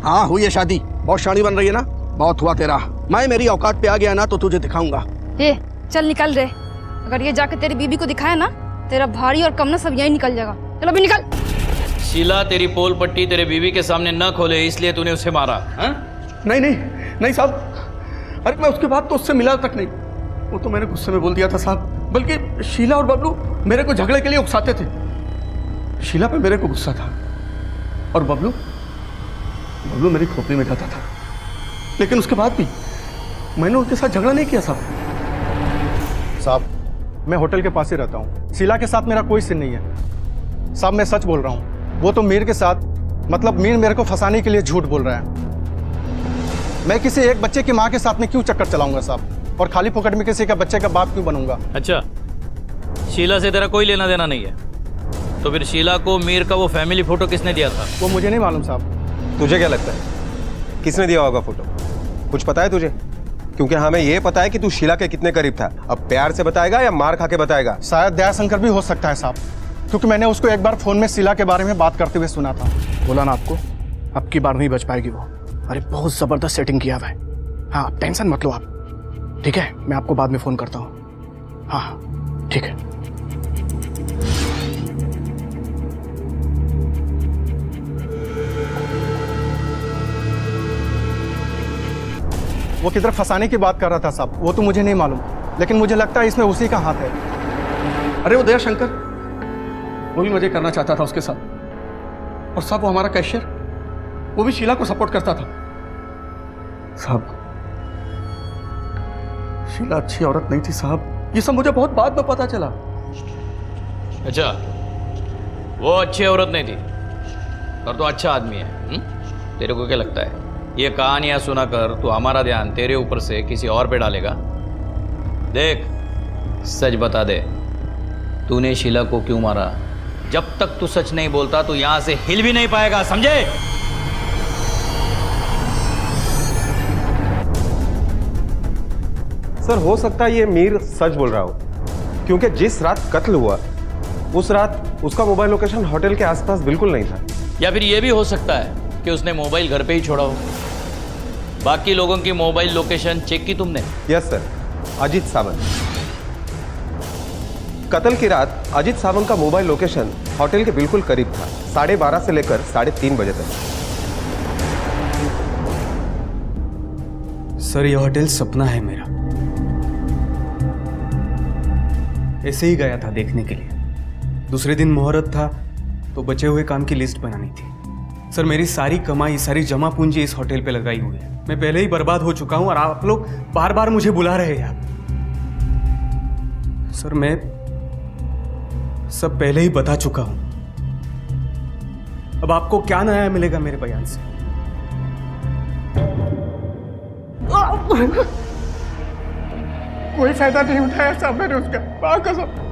[SPEAKER 22] हाँ, हुई है शादी, बहुत शानी बन रही है ना। बहुत हुआ तेरा। मैं मेरी औकात पे आ गया ना तो तुझे दिखाऊंगा।
[SPEAKER 15] चल निकल रे, अगर ये जाके तेरी बीबी को दिखाया ना, तेरा भारी और कम ना सब यही निकल जाएगा। चलो अभी निकल।
[SPEAKER 14] शीला तेरी पोल पट्टी तेरे बीवी के सामने न खोले इसलिए तूने उसे मारा?
[SPEAKER 22] नहीं नहीं नहीं साहब, अरे मैं उसके बाद तो उससे मिला तक नहीं, वो तो मैंने गुस्से में बोल दिया था साहब। बल्कि शीला और बबलू मेरे को झगड़े के लिए उकसाते थे। शीला पे मेरे को गुस्सा था और बबलू मेरी खोपड़ी में जाता था, लेकिन उसके बाद भी मैंने उनके साथ झगड़ा नहीं किया
[SPEAKER 4] साहब मैं होटल के पास ही रहता हूँ, शीला के साथ मेरा कोई सीन नहीं है। साहब मैं सच बोल रहा हूँ, वो तो मीर के साथ, मतलब मीर मेरे को फंसाने के लिए झूठ बोल रहा है। मैं किसी एक बच्चे की माँ के साथ में क्यों चक्कर चलाऊंगा साहब, और खाली फोकट में किसी का बच्चे का बाप क्यों बनूंगा?
[SPEAKER 14] अच्छा, शीला से तेरा कोई लेना देना नहीं है, तो फिर शीला को मीर का वो फैमिली फोटो किसने दिया था?
[SPEAKER 4] वो मुझे नहीं मालूम साहब।
[SPEAKER 3] तुझे क्या लगता है किसने दिया होगा फोटो? कुछ पता है तुझे? क्योंकि हमें ये पता है कि तू शीला के कितने करीब था। अब प्यार से बताएगा या मार खा के बताएगा?
[SPEAKER 4] शायद दयाशंकर भी हो सकता है साहब, क्योंकि मैंने उसको एक बार फोन में शीला के बारे में बात करते हुए सुना था। बोला ना आपको, अब की बार नहीं बच पाएगी वो। अरे बहुत जबरदस्त सेटिंग किया हुआ है। हाँ टेंशन मत लो आप, ठीक है? मैं आपको बाद में फोन करता हूँ। हाँ ठीक है। वो किधर फंसाने की बात कर रहा था साहब, वो तो मुझे नहीं मालूम, लेकिन मुझे लगता है इसमें उसी का हाथ है।
[SPEAKER 22] अरे वो दयाशंकर, वो भी मजे करना चाहता था उसके साथ, और साहब वो हमारा कैशियर, वो भी शीला को सपोर्ट करता था। साहब शीला अच्छी औरत नहीं थी साहब, ये सब मुझे बहुत बाद में पता चला।
[SPEAKER 14] अच्छा, वो अच्छी औरत नहीं थी और तो अच्छा आदमी है। तेरे को क्या लगता है ये कहानियां सुनाकर तू हमारा ध्यान तेरे ऊपर से किसी और पे डालेगा? देख, सच बता दे, तूने शीला को क्यों मारा? जब तक तू सच नहीं बोलता तो यहां से हिल भी नहीं पाएगा, समझे?
[SPEAKER 3] सर हो सकता है ये मीर सच बोल रहा हो, क्योंकि जिस रात कत्ल हुआ उस रात उसका मोबाइल लोकेशन होटल के आसपास बिल्कुल नहीं था।
[SPEAKER 14] या फिर ये भी हो सकता है कि उसने मोबाइल घर पे ही छोड़ा हो। बाकी लोगों की मोबाइल लोकेशन चेक की तुमने?
[SPEAKER 3] Yes sir, Ajit Sawant. कत्ल की रात अजीत सावंत का मोबाइल लोकेशन होटल के बिल्कुल करीब था, 12:30 से लेकर 3:30 बजे तक।
[SPEAKER 11] सर ये होटल सपना है मेरा, ऐसे ही गया था देखने के लिए। दूसरे दिन मुहूर्त था तो बचे हुए काम की लिस्ट बनानी थी। सर मेरी सारी कमाई, सारी जमा पूंजी इस होटल पे लगाई हुई है। मैं पहले ही बर्बाद हो चुका हूं और आप लोग बार बार मुझे बुला रहे हैं। सर मैं सब पहले ही बता चुका हूं, अब आपको क्या नया मिलेगा मेरे बयान से?
[SPEAKER 22] कोई फायदा नहीं उठाया साहब मैंने उसका, मां कसम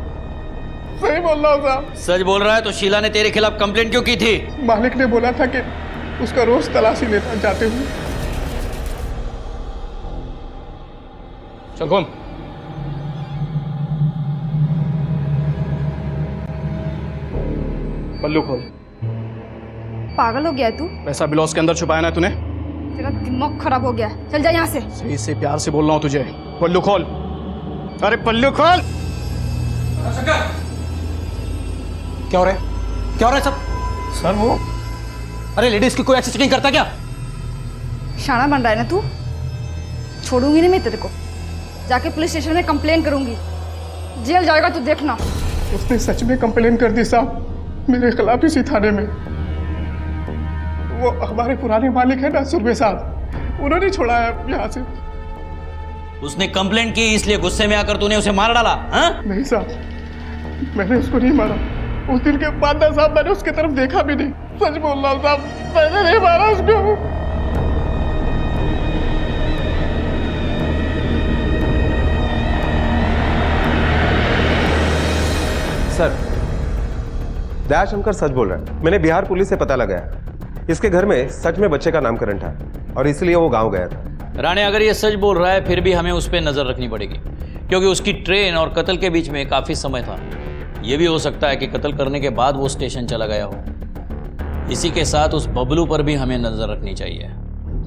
[SPEAKER 22] सही बोल रहा हूँ साहब।
[SPEAKER 14] सच बोल रहा है तो शीला ने तेरे खिलाफ कंप्लेंट क्यों की थी?
[SPEAKER 22] मालिक ने बोला था कि उसका रोज तलाशी लेता जाते हुए।
[SPEAKER 14] चल कौन?
[SPEAKER 22] पल्लू खोल।
[SPEAKER 15] पागल हो गया है तू?
[SPEAKER 4] पैसा ब्लाउज के अंदर छुपाया ना तूने?
[SPEAKER 15] तेरा दिमाग खराब हो गया, चल जा यहाँ से।
[SPEAKER 4] सही से प्यार से बोल रहा हूँ तुझे, पल्लू खोल। अरे पल्लू खोल।
[SPEAKER 23] क्या हो रहा है? क्या हो रहा है सब?
[SPEAKER 22] सर वो,
[SPEAKER 23] अरे लेडीज की कोई एक्सेस नहीं करता क्या?
[SPEAKER 15] शाना बन रहा है ना तू? छोड़ूंगी नहीं मैं तेरे को, जाके पुलिस स्टेशन में कंप्लेन करूंगी, जेल जाएगा तू देखना।
[SPEAKER 22] उसने सच में कंप्लेन कर दी साहब मेरे खिलाफ इसी थाने में। वो हमारे पुराने मालिक है ना सुरभि साहब, उन्होंने छोड़ा है यहाँ से।
[SPEAKER 14] उसने कंप्लेंट की इसलिए गुस्से में आकर तूने उसे मार डाला? हाँ?
[SPEAKER 22] नहीं साहब, मैंने उसको नहीं मारा। उस दिन के बाद ना साहब मैंने उसकी तरफ देखा भी नहीं। सच बोल रहा हूँ साहब, मैंने नहीं मारा उसको।
[SPEAKER 3] सर दयाशंकर सच बोल रहा है, मैंने बिहार पुलिस से पता लगाया, इसके घर में सच में बच्चे का नामकरण था और इसलिए वो गांव गया था।
[SPEAKER 14] राणे अगर ये सच बोल रहा है फिर भी हमें उस पर नजर रखनी पड़ेगी, क्योंकि उसकी ट्रेन और कत्ल के बीच में काफी समय था। यह भी हो सकता है कि कत्ल करने के बाद वो स्टेशन चला गया हो। इसी के साथ उस बबलू पर भी हमें नजर रखनी चाहिए।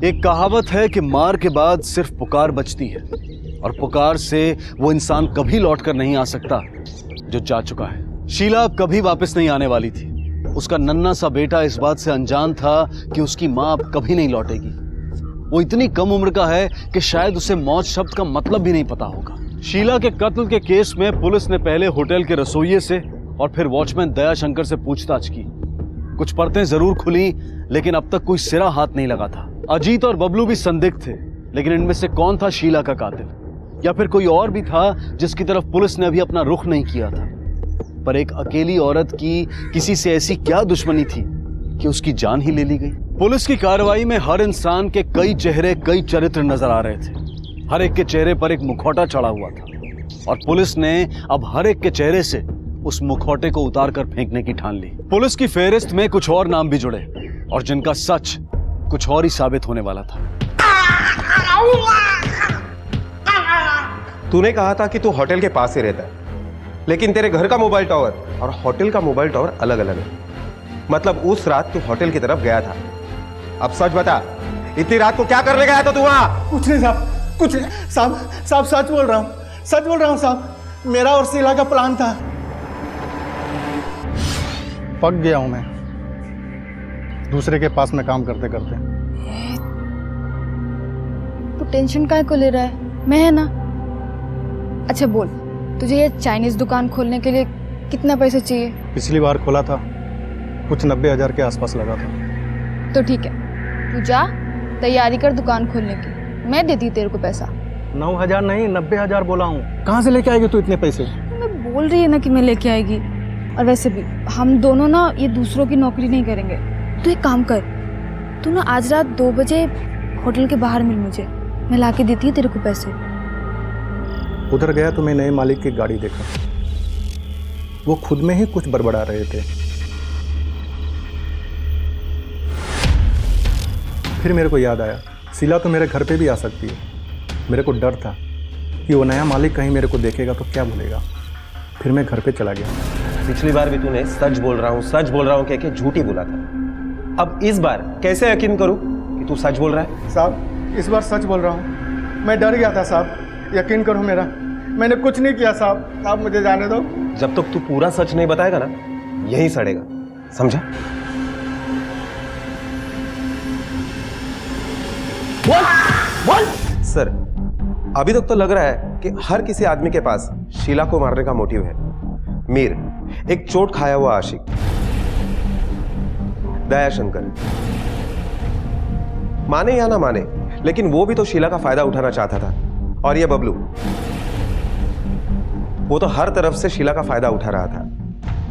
[SPEAKER 7] एक कहावत है कि मार के बाद सिर्फ पुकार बचती है, और पुकार से वो इंसान कभी लौटकर नहीं आ सकता जो जा चुका है। शीला अब कभी वापस नहीं आने वाली थी। उसका नन्हा सा बेटा इस बात से अनजान था कि उसकी माँ अब कभी नहीं लौटेगी। वो इतनी कम उम्र का है कि शायद उसे मौत शब्द का मतलब भी नहीं पता होगा। शीला के कत्ल के केस में पुलिस ने पहले होटल के रसोइये से और फिर वॉचमैन दयाशंकर से पूछताछ की। कुछ परतें जरूर खुली, लेकिन अब तक कोई सिरा हाथ नहीं लगा था। अजीत और बबलू भी संदिग्ध थे, लेकिन इनमें से कौन था शीला का कातिल, या फिर कोई और भी था जिसकी तरफ पुलिस ने अभी अपना रुख नहीं किया था। पर एक अकेली औरत की किसी से ऐसी क्या दुश्मनी थी कि उसकी जान ही ले ली गई। पुलिस की कार्रवाई में हर इंसान के कई चेहरे, कई चरित्र नजर आ रहे थे। हर एक के चेहरे पर एक मुखौटा चढ़ा हुआ था और पुलिस ने अब हर एक के चेहरे से उस मुखौटे को उतार कर फेंकने की ठान ली। पुलिस की फेहरिस्त में कुछ और नाम भी जुड़े और जिनका सच कुछ और ही साबित होने वाला था।
[SPEAKER 3] तूने कहा था कि तू होटल के पास ही रहता है, लेकिन तेरे घर का मोबाइल टावर और होटल का मोबाइल टावर अलग अलग है। मतलब उस रात तू होटल की तरफ गया था। अब सच बता, इतनी रात को क्या करने गया था तू वहां?
[SPEAKER 4] कुछ नहीं साहब, कुछ नहीं साहब, सच बोल रहा हूँ साहब। मेरा और शीला का प्लान था। पक गया हूं मैं दूसरे के पास में काम करते करते।
[SPEAKER 15] तू टेंशन काहे को ले रहा है? मैं है ना। अच्छा बोल, तुझे ये चाइनीज दुकान खोलने के लिए कितना पैसे चाहिए?
[SPEAKER 4] पिछली बार खोला था, कुछ 90,000 के आसपास लगा था।
[SPEAKER 15] तो ठीक है, तू जा तैयारी कर दुकान खोलने की, मैं देती तेरे को पैसा।
[SPEAKER 4] 9,000 नहीं, 90,000 बोला हूँ। कहाँ से लेके आएगी तू इतने पैसे?
[SPEAKER 15] मैं बोल रही है ना कि मैं लेके आएगी। और वैसे भी हम दोनों ना ये दूसरों की नौकरी नहीं करेंगे। तू एक काम कर, तू ना आज रात 2 बजे होटल के बाहर मिल मुझे, मैं लाके देती है तेरे को पैसे।
[SPEAKER 4] उधर गया तो मैं नए मालिक की गाड़ी देखा, वो खुद में ही कुछ बड़बड़ा रहे थे। फिर मेरे को याद आया, शीला तो मेरे घर पे भी आ सकती है। मेरे को डर था कि वो नया मालिक कहीं मेरे को देखेगा तो क्या बोलेगा। फिर मैं घर पे चला गया।
[SPEAKER 3] पिछली बार भी तूने सच बोल रहा हूँ कह के झूठी बोला था। अब इस बार कैसे यकीन करूं कि तू सच बोल रहा है?
[SPEAKER 4] साहब, इस बार सच बोल रहा हूँ। मैं डर गया था साहब, यकीन करो मेरा, मैंने कुछ नहीं किया साहब। आप मुझे जाने दो।
[SPEAKER 3] जब तक तू पूरा सच नहीं बताएगा ना, यहीं सड़ेगा, समझा? सर, अभी तक तो लग रहा है कि हर किसी आदमी के पास शीला को मारने का मोटिव है। मीर, एक चोट खाया हुआ आशिक, दयाशंकर, माने या ना माने, लेकिन वो भी तो शीला का फायदा उठाना चाहता था। और ये बबलू, वो तो हर तरफ से शीला का फायदा उठा रहा था।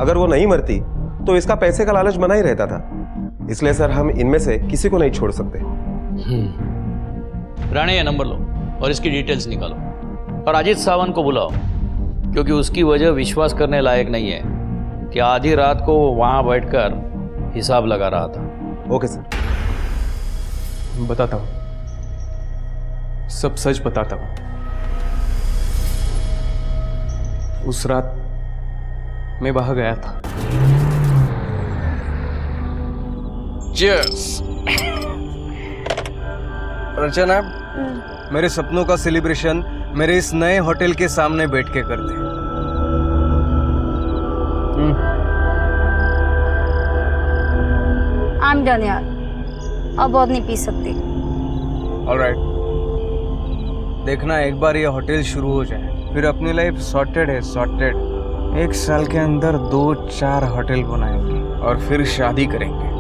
[SPEAKER 3] अगर वो नहीं मरती तो इसका पैसे का लालच बना ही रहता था। इसलिए सर, हम इनमें से किसी को नहीं छोड़ सकते।
[SPEAKER 14] राणे, ये नंबर लो और इसकी डिटेल्स निकालो और अजीत सावंत को बुलाओ, क्योंकि उसकी वजह विश्वास करने लायक नहीं है कि आधी रात को वो वहां बैठकर हिसाब लगा रहा था।
[SPEAKER 3] Okay sir.
[SPEAKER 11] बताता हूँ, सब सच बताता हूँ। उस रात मैं वहां गया था। Cheers! अर्चना, मेरे सपनों का सेलिब्रेशन मेरे इस नए होटल के सामने बैठ के करते हैं।
[SPEAKER 16] I'm done यार, अब और नहीं पी सकती।
[SPEAKER 11] ऑलराइट, देखना एक बार ये होटल शुरू हो जाए, फिर अपनी लाइफ सॉर्टेड है, सॉर्टेड। 1 साल के अंदर 2-4 होटल बनाएंगे और फिर शादी करेंगे।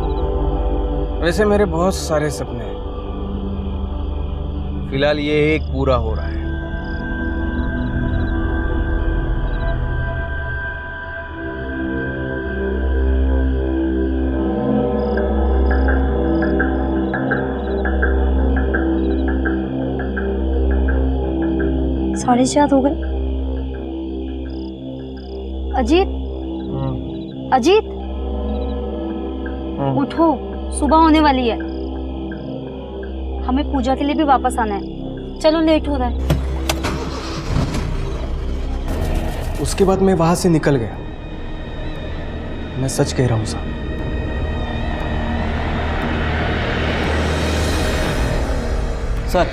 [SPEAKER 11] वैसे मेरे बहुत सारे सपने हैं, फिलहाल ये एक पूरा हो रहा है।
[SPEAKER 16] साढ़े 4 हो गए। अजीत, अजीत, उठो, सुबह होने वाली है। हमें पूजा के लिए भी वापस आना है। चलो, लेट हो रहा है।
[SPEAKER 11] उसके बाद मैं वहां से निकल गया। मैं सच कह रहा हूं साहब।
[SPEAKER 1] सर,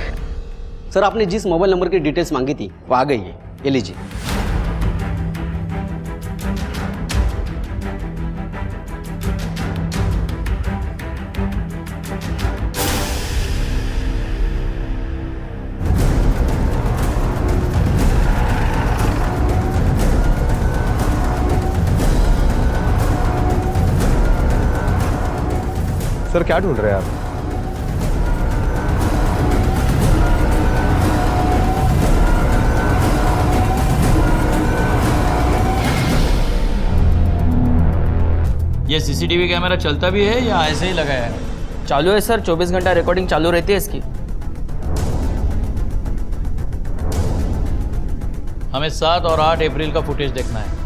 [SPEAKER 2] सर आपने जिस मोबाइल नंबर की डिटेल्स मांगी थी वो आ गई है, ये लीजिए।
[SPEAKER 3] सर क्या ढूंढ रहे हैं आप?
[SPEAKER 14] ये सीसीटीवी कैमरा चलता भी है या ऐसे ही लगा है?
[SPEAKER 23] चालू है सर, 24 घंटा रिकॉर्डिंग चालू रहती है इसकी।
[SPEAKER 14] हमें 7 और 8 अप्रैल का फुटेज देखना है।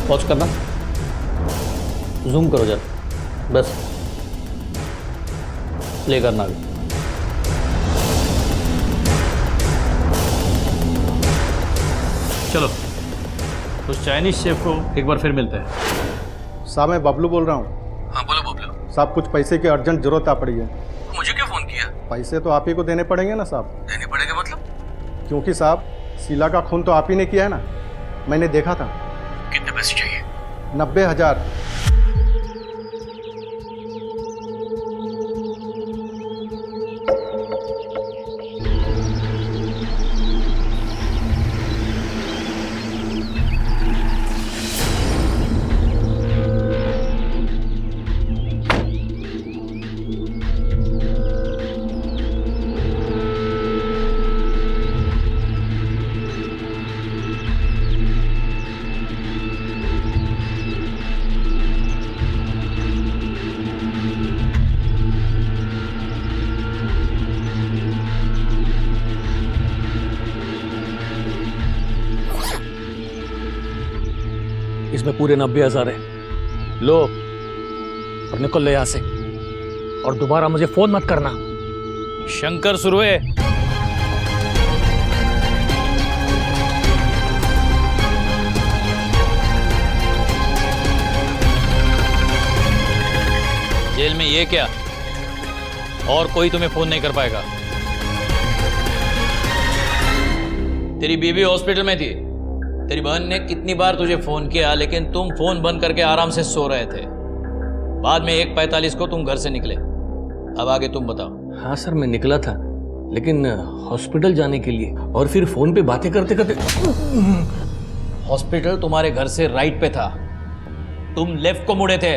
[SPEAKER 23] पॉज करना, जूम करो जरा, बस प्ले करना भी।
[SPEAKER 14] चलो उस चाइनीज शेफ को एक बार फिर मिलते हैं।
[SPEAKER 4] साहब मैं बबलू बोल रहा हूँ।
[SPEAKER 14] हाँ बोलो बबलू।
[SPEAKER 4] साहब कुछ पैसे की अर्जेंट जरूरत आ पड़ी है।
[SPEAKER 14] मुझे क्यों फोन किया?
[SPEAKER 4] पैसे तो आप ही को देने पड़ेंगे ना साहब।
[SPEAKER 14] देने पड़ेगा मतलब?
[SPEAKER 4] क्योंकि साहब शीला का खून तो आप ही ने किया है ना, मैंने देखा था।
[SPEAKER 14] कितने पैसे चाहिए?
[SPEAKER 4] 90,000।
[SPEAKER 20] इसमें पूरे 90,000 है। लो और निकल ले यहाँ से, और दोबारा मुझे फोन मत करना।
[SPEAKER 14] शंकर सुरवे, जेल में ये क्या, और कोई तुम्हें फोन नहीं कर पाएगा। तेरी बीवी हॉस्पिटल में थी, तेरी बहन ने कितनी बार तुझे फोन किया, लेकिन तुम फोन बंद करके आराम से सो रहे थे। बाद में 1:45 को तुम घर से निकले। अब आगे तुम बताओ।
[SPEAKER 20] हाँ सर मैं निकला था, लेकिन हॉस्पिटल जाने के लिए, और फिर फोन पे बातें करते करते।
[SPEAKER 14] हॉस्पिटल तुम्हारे घर से राइट पे था, तुम लेफ्ट को मुड़े थे।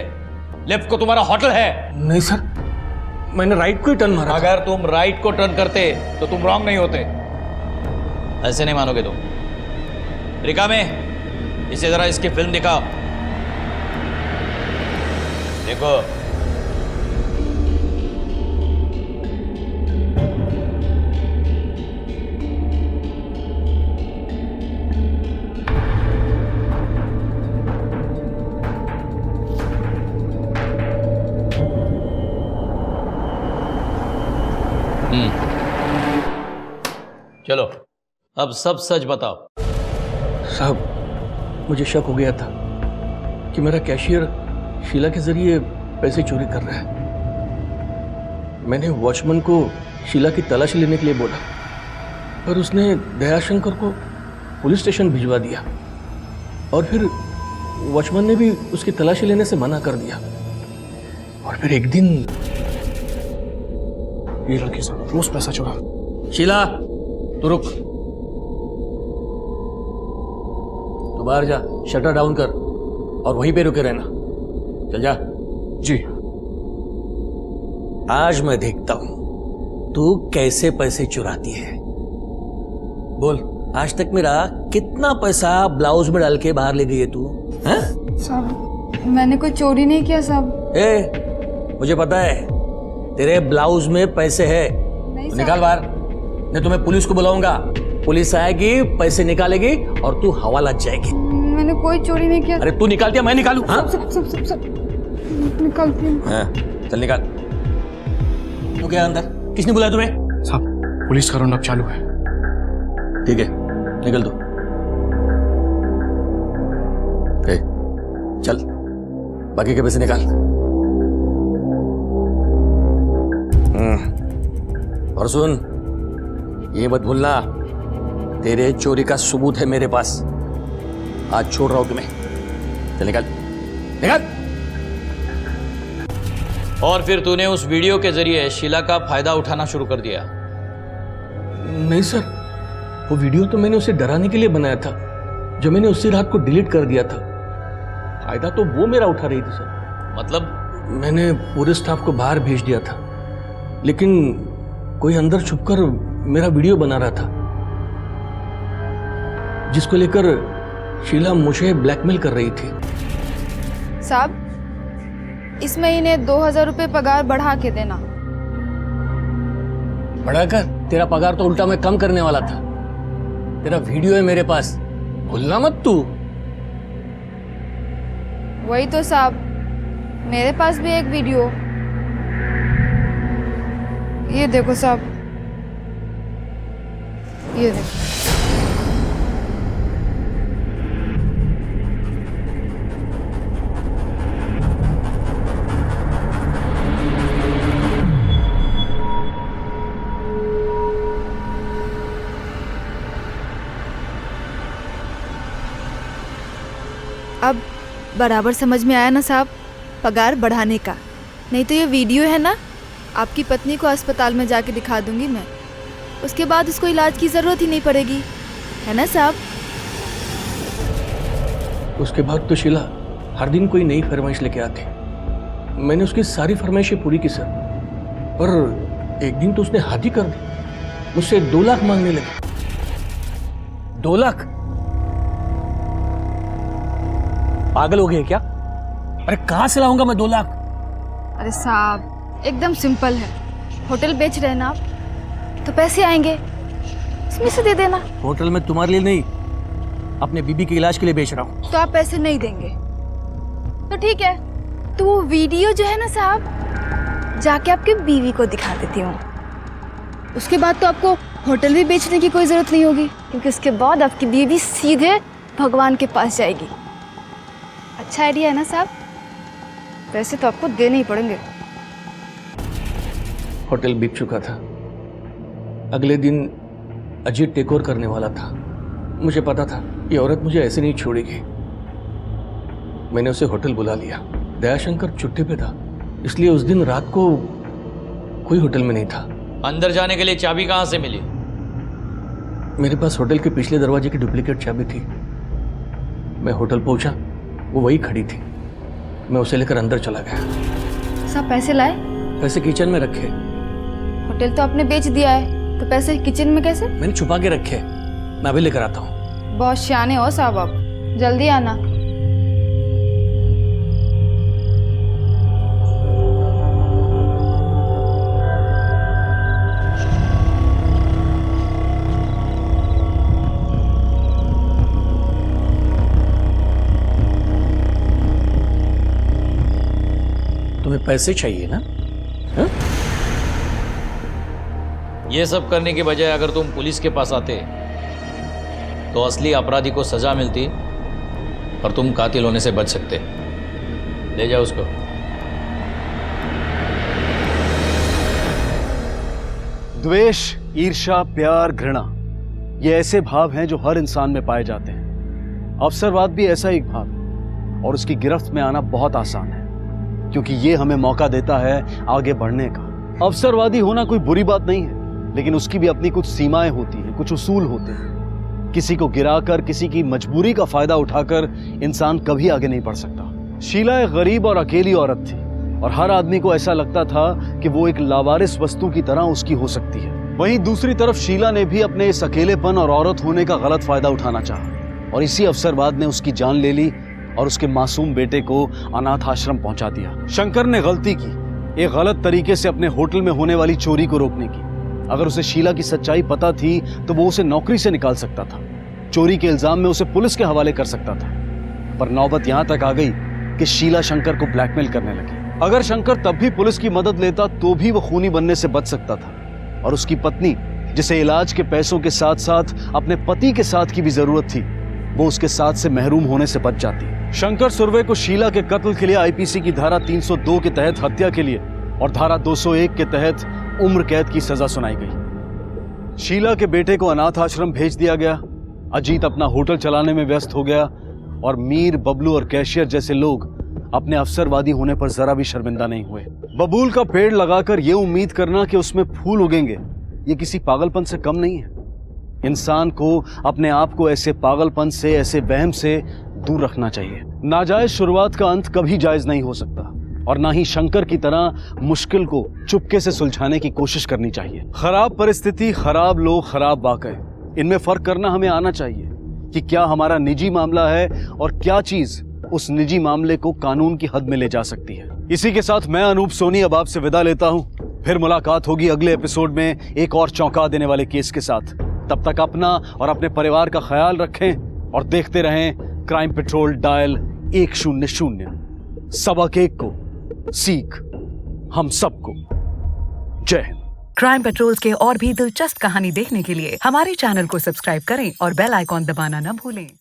[SPEAKER 14] लेफ्ट को तुम्हारा होटल है।
[SPEAKER 20] नहीं सर, मैंने राइट को ही टर्न मारा।
[SPEAKER 14] अगर तुम राइट को टर्न करते तो तुम रॉन्ग नहीं होते। ऐसे नहीं मानोगे तुम। रिका में इसे जरा इसकी फिल्म दिखाओ। देखो चलो अब सब सच बताओ।
[SPEAKER 20] साहब मुझे शक हो गया था कि मेरा कैशियर शीला के जरिए पैसे चोरी कर रहा है। मैंने वॉचमैन को शीला की तलाशी लेने के लिए बोला, पर उसने दयाशंकर को पुलिस स्टेशन भिजवा दिया, और फिर वॉचमैन ने भी उसकी तलाशी लेने से मना कर दिया। और फिर एक दिन
[SPEAKER 4] ये लड़की से रोज पैसा चुरा।
[SPEAKER 20] शीला तू रुक, तू बाहर जा, शटर डाउन कर और वहीं पे रुके रहना। चल जा।
[SPEAKER 4] जी।
[SPEAKER 20] आज मैं देखता हूं तू कैसे पैसे चुराती है। बोल, आज तक मेरा कितना पैसा ब्लाउज में डाल के बाहर ले गई है तू? हैं?
[SPEAKER 15] साहब मैंने कोई चोरी नहीं किया साहब।
[SPEAKER 20] मुझे पता है तेरे ब्लाउज में पैसे है। तो निकाल बाहर, नहीं तो मैं पुलिस को बुलाऊंगा। पुलिस आएगी, पैसे निकालेगी और तू हवालात जाएगी।
[SPEAKER 15] मैंने कोई चोरी नहीं किया।
[SPEAKER 20] अरे तू निकालती है, मैं निकालूं? हाँ?
[SPEAKER 15] सब निकालती हूँ।
[SPEAKER 20] हाँ, चल निकाल। तू क्या अंदर? किसने बुलाया तुम्हें?
[SPEAKER 4] साहब पुलिस का राउंड अप चालू है।
[SPEAKER 20] ठीक है, निकल दो। चल। बाकी के पैसे निकाल। और सुन, ये मत भूलना, तेरे चोरी का सबूत है मेरे पास। आज छोड़ रहा हूं तुम्हें। चल निकल निकल।
[SPEAKER 14] और फिर तूने उस वीडियो के जरिए शीला का फायदा उठाना शुरू कर दिया।
[SPEAKER 20] नहीं सर, वो वीडियो तो मैंने उसे डराने के लिए बनाया था, जो मैंने उसी रात को डिलीट कर दिया था। फायदा तो वो मेरा उठा रही थी सर।
[SPEAKER 14] मतलब?
[SPEAKER 20] मैंने पूरे स्टाफ को बाहर भेज दिया था, लेकिन कोई अंदर छुपकर मेरा वीडियो बना रहा था, जिसको लेकर शीला मुझे ब्लैकमेल कर रही थी।
[SPEAKER 15] साहब, इस महीने 2000 रुपये पगार बढ़ा के देना।
[SPEAKER 20] बढ़ाकर? तेरा पगार तो उल्टा मैं कम करने वाला था। तेरा वीडियो है मेरे पास, भूलना मत तू।
[SPEAKER 15] वही तो साहब, मेरे पास भी एक वीडियो। ये देखो साहब, ये देखो। अब बराबर समझ में आया ना साहब, पगार बढ़ाने का। नहीं तो ये वीडियो है ना, आपकी पत्नी को अस्पताल में जाके दिखा दूंगी मैं। उसके बाद उसको इलाज की ज़रूरत ही नहीं पड़ेगी, है ना साहब?
[SPEAKER 20] उसके बाद तो शीला हर दिन कोई नई फरमाइश लेके आती। मैंने उसकी सारी फरमाइशें पूरी की सर, पर एक दिन तो उसने हाथ ही कर दी। मुझसे 2 लाख मांगने लगे।
[SPEAKER 7] 2 लाख? पागल हो गए क्या? अरे कहां से लाऊंगा मैं 2 लाख?
[SPEAKER 15] अरे साहब, एकदम सिंपल है। होटल बेच रहे हैं ना आप, तो पैसे आएंगे, इसमें से दे देना।
[SPEAKER 20] होटल में तुम्हारे लिए नहीं, अपने बीबी के इलाज के लिए बेच रहा हूँ।
[SPEAKER 15] तो आप पैसे नहीं देंगे तो ठीक है, तो वो वीडियो जो है ना साहब, जाके आपके बीवी को दिखा देती हूँ। उसके बाद तो आपको होटल भी बेचने की कोई ज़रूरत नहीं होगी, क्योंकि उसके बाद आपकी बीवी सीधे भगवान के पास जाएगी। अच्छा आइडिया है ना साहब? पैसे तो आपको देने ही पड़ेंगे।
[SPEAKER 20] होटल बिक चुका था। अगले दिन अजीत टेक ओवर करने वाला था। मुझे पता था ये औरत मुझे ऐसे नहीं छोड़ेगी। मैंने उसे होटल बुला लिया। दयाशंकर छुट्टी पे था, इसलिए उस दिन रात को कोई होटल में नहीं था।
[SPEAKER 14] अंदर जाने के लिए चाबी कहाँ से मिली?
[SPEAKER 20] मेरे पास होटल के पिछले दरवाजे की डुप्लीकेट चाबी थी। मैं होटल पहुंचा, वो वही खड़ी थी। मैं उसे लेकर अंदर चला गया।
[SPEAKER 15] सब पैसे लाए?
[SPEAKER 20] पैसे किचन में रखे।
[SPEAKER 15] होटल तो आपने बेच दिया है, तो पैसे किचन में कैसे?
[SPEAKER 20] मैंने छुपा के रखे, मैं अभी लेकर आता हूँ।
[SPEAKER 15] बहुत सियाने हो साहब आप, जल्दी आना।
[SPEAKER 20] तुम्हें पैसे चाहिए ना? हा?
[SPEAKER 14] ये सब करने के बजाय अगर तुम पुलिस के पास आते तो असली अपराधी को सजा मिलती और तुम कातिल होने से बच सकते। ले जाओ उसको।
[SPEAKER 7] द्वेष, ईर्ष्या, प्यार, घृणा, ये ऐसे भाव हैं जो हर इंसान में पाए जाते हैं। अवसरवाद भी ऐसा एक भाव है, और उसकी गिरफ्त में आना बहुत आसान है, क्योंकि ये हमें मौका देता है आगे बढ़ने का। अवसरवादी होना कोई बुरी बात नहीं है, लेकिन उसकी भी अपनी कुछ सीमाएं होती हैं, कुछ उसूल होते हैं। किसी को गिराकर, किसी की मजबूरी का फायदा उठाकर इंसान कभी आगे नहीं बढ़ सकता। शीला एक गरीब और अकेली औरत थी, और हर आदमी को ऐसा लगता था कि वो एक लावारिस वस्तु की तरह उसकी हो सकती है। वहीं दूसरी तरफ शीला ने भी अपने इस अकेलेपन और औरत होने का गलत फायदा उठाना चाहा, और इसी अवसरवाद ने उसकी जान ले ली और उसके मासूम बेटे को अनाथ आश्रम पहुंचा दिया। शंकर ने गलती की, एक गलत तरीके से अपने होटल में होने वाली चोरी को रोकने की। अगर उसे शीला की सच्चाई पता थी तो वो उसे नौकरी से निकाल सकता था, चोरी के इल्जाम में उसे पुलिस के हवाले कर सकता था। पर नौबत यहां तक आ गई कि शीला शंकर को ब्लैकमेल करने लगी। अगर शंकर तब भी पुलिस की मदद लेता तो भी वो खूनी बनने से बच सकता था, और उसकी पत्नी, जिसे इलाज के पैसों के साथ साथ अपने पति के साथ की भी जरूरत थी, वो उसके साथ से महरूम होने से बच जाती। शंकर सुरवे को शीला के कत्ल के लिए आईपीसी की धारा 302 के तहत हत्या के लिए और धारा 201 के तहत उम्र कैद की सजा सुनाई गई। शीला के बेटे को अनाथ आश्रम भेज दिया गया। अजीत अपना होटल चलाने में व्यस्त हो गया और मीर, बबलू और कैशियर जैसे लोग अपने अफसरवादी होने पर जरा भी शर्मिंदा नहीं हुए। बबूल का पेड़ लगाकर यह उम्मीद करना कि उसमें फूल उगेंगे, ये किसी पागलपन से कम नहीं है। इंसान को अपने आप को ऐसे पागलपन से, ऐसे वहम से दूर रखना चाहिए। नाजायज शुरुआत का अंत कभी जायज नहीं हो सकता और ना ही शंकर की तरह मुश्किल को चुपके से सुलझाने की कोशिश करनी चाहिए। खराब परिस्थिति, खराब लोग, खराब वाकये, इनमें फर्क करना हमें आना चाहिए कि क्या हमारा निजी मामला है और क्या चीज उस निजी मामले को कानून की हद में ले जा सकती है। इसी के साथ मैं अनूप सोनी अब आपसे विदा लेता हूं। फिर मुलाकात होगी अगले एपिसोड में एक और चौंका देने वाले केस के साथ। तब तक अपना और अपने परिवार का ख्याल रखें और देखते रहें क्राइम पेट्रोल डायल 100। सबक एक को सीख हम सबको। जय हिंद।
[SPEAKER 5] क्राइम पेट्रोल के और भी दिलचस्प कहानी देखने के लिए हमारे चैनल को सब्सक्राइब करें और बेल आइकॉन दबाना न भूलें।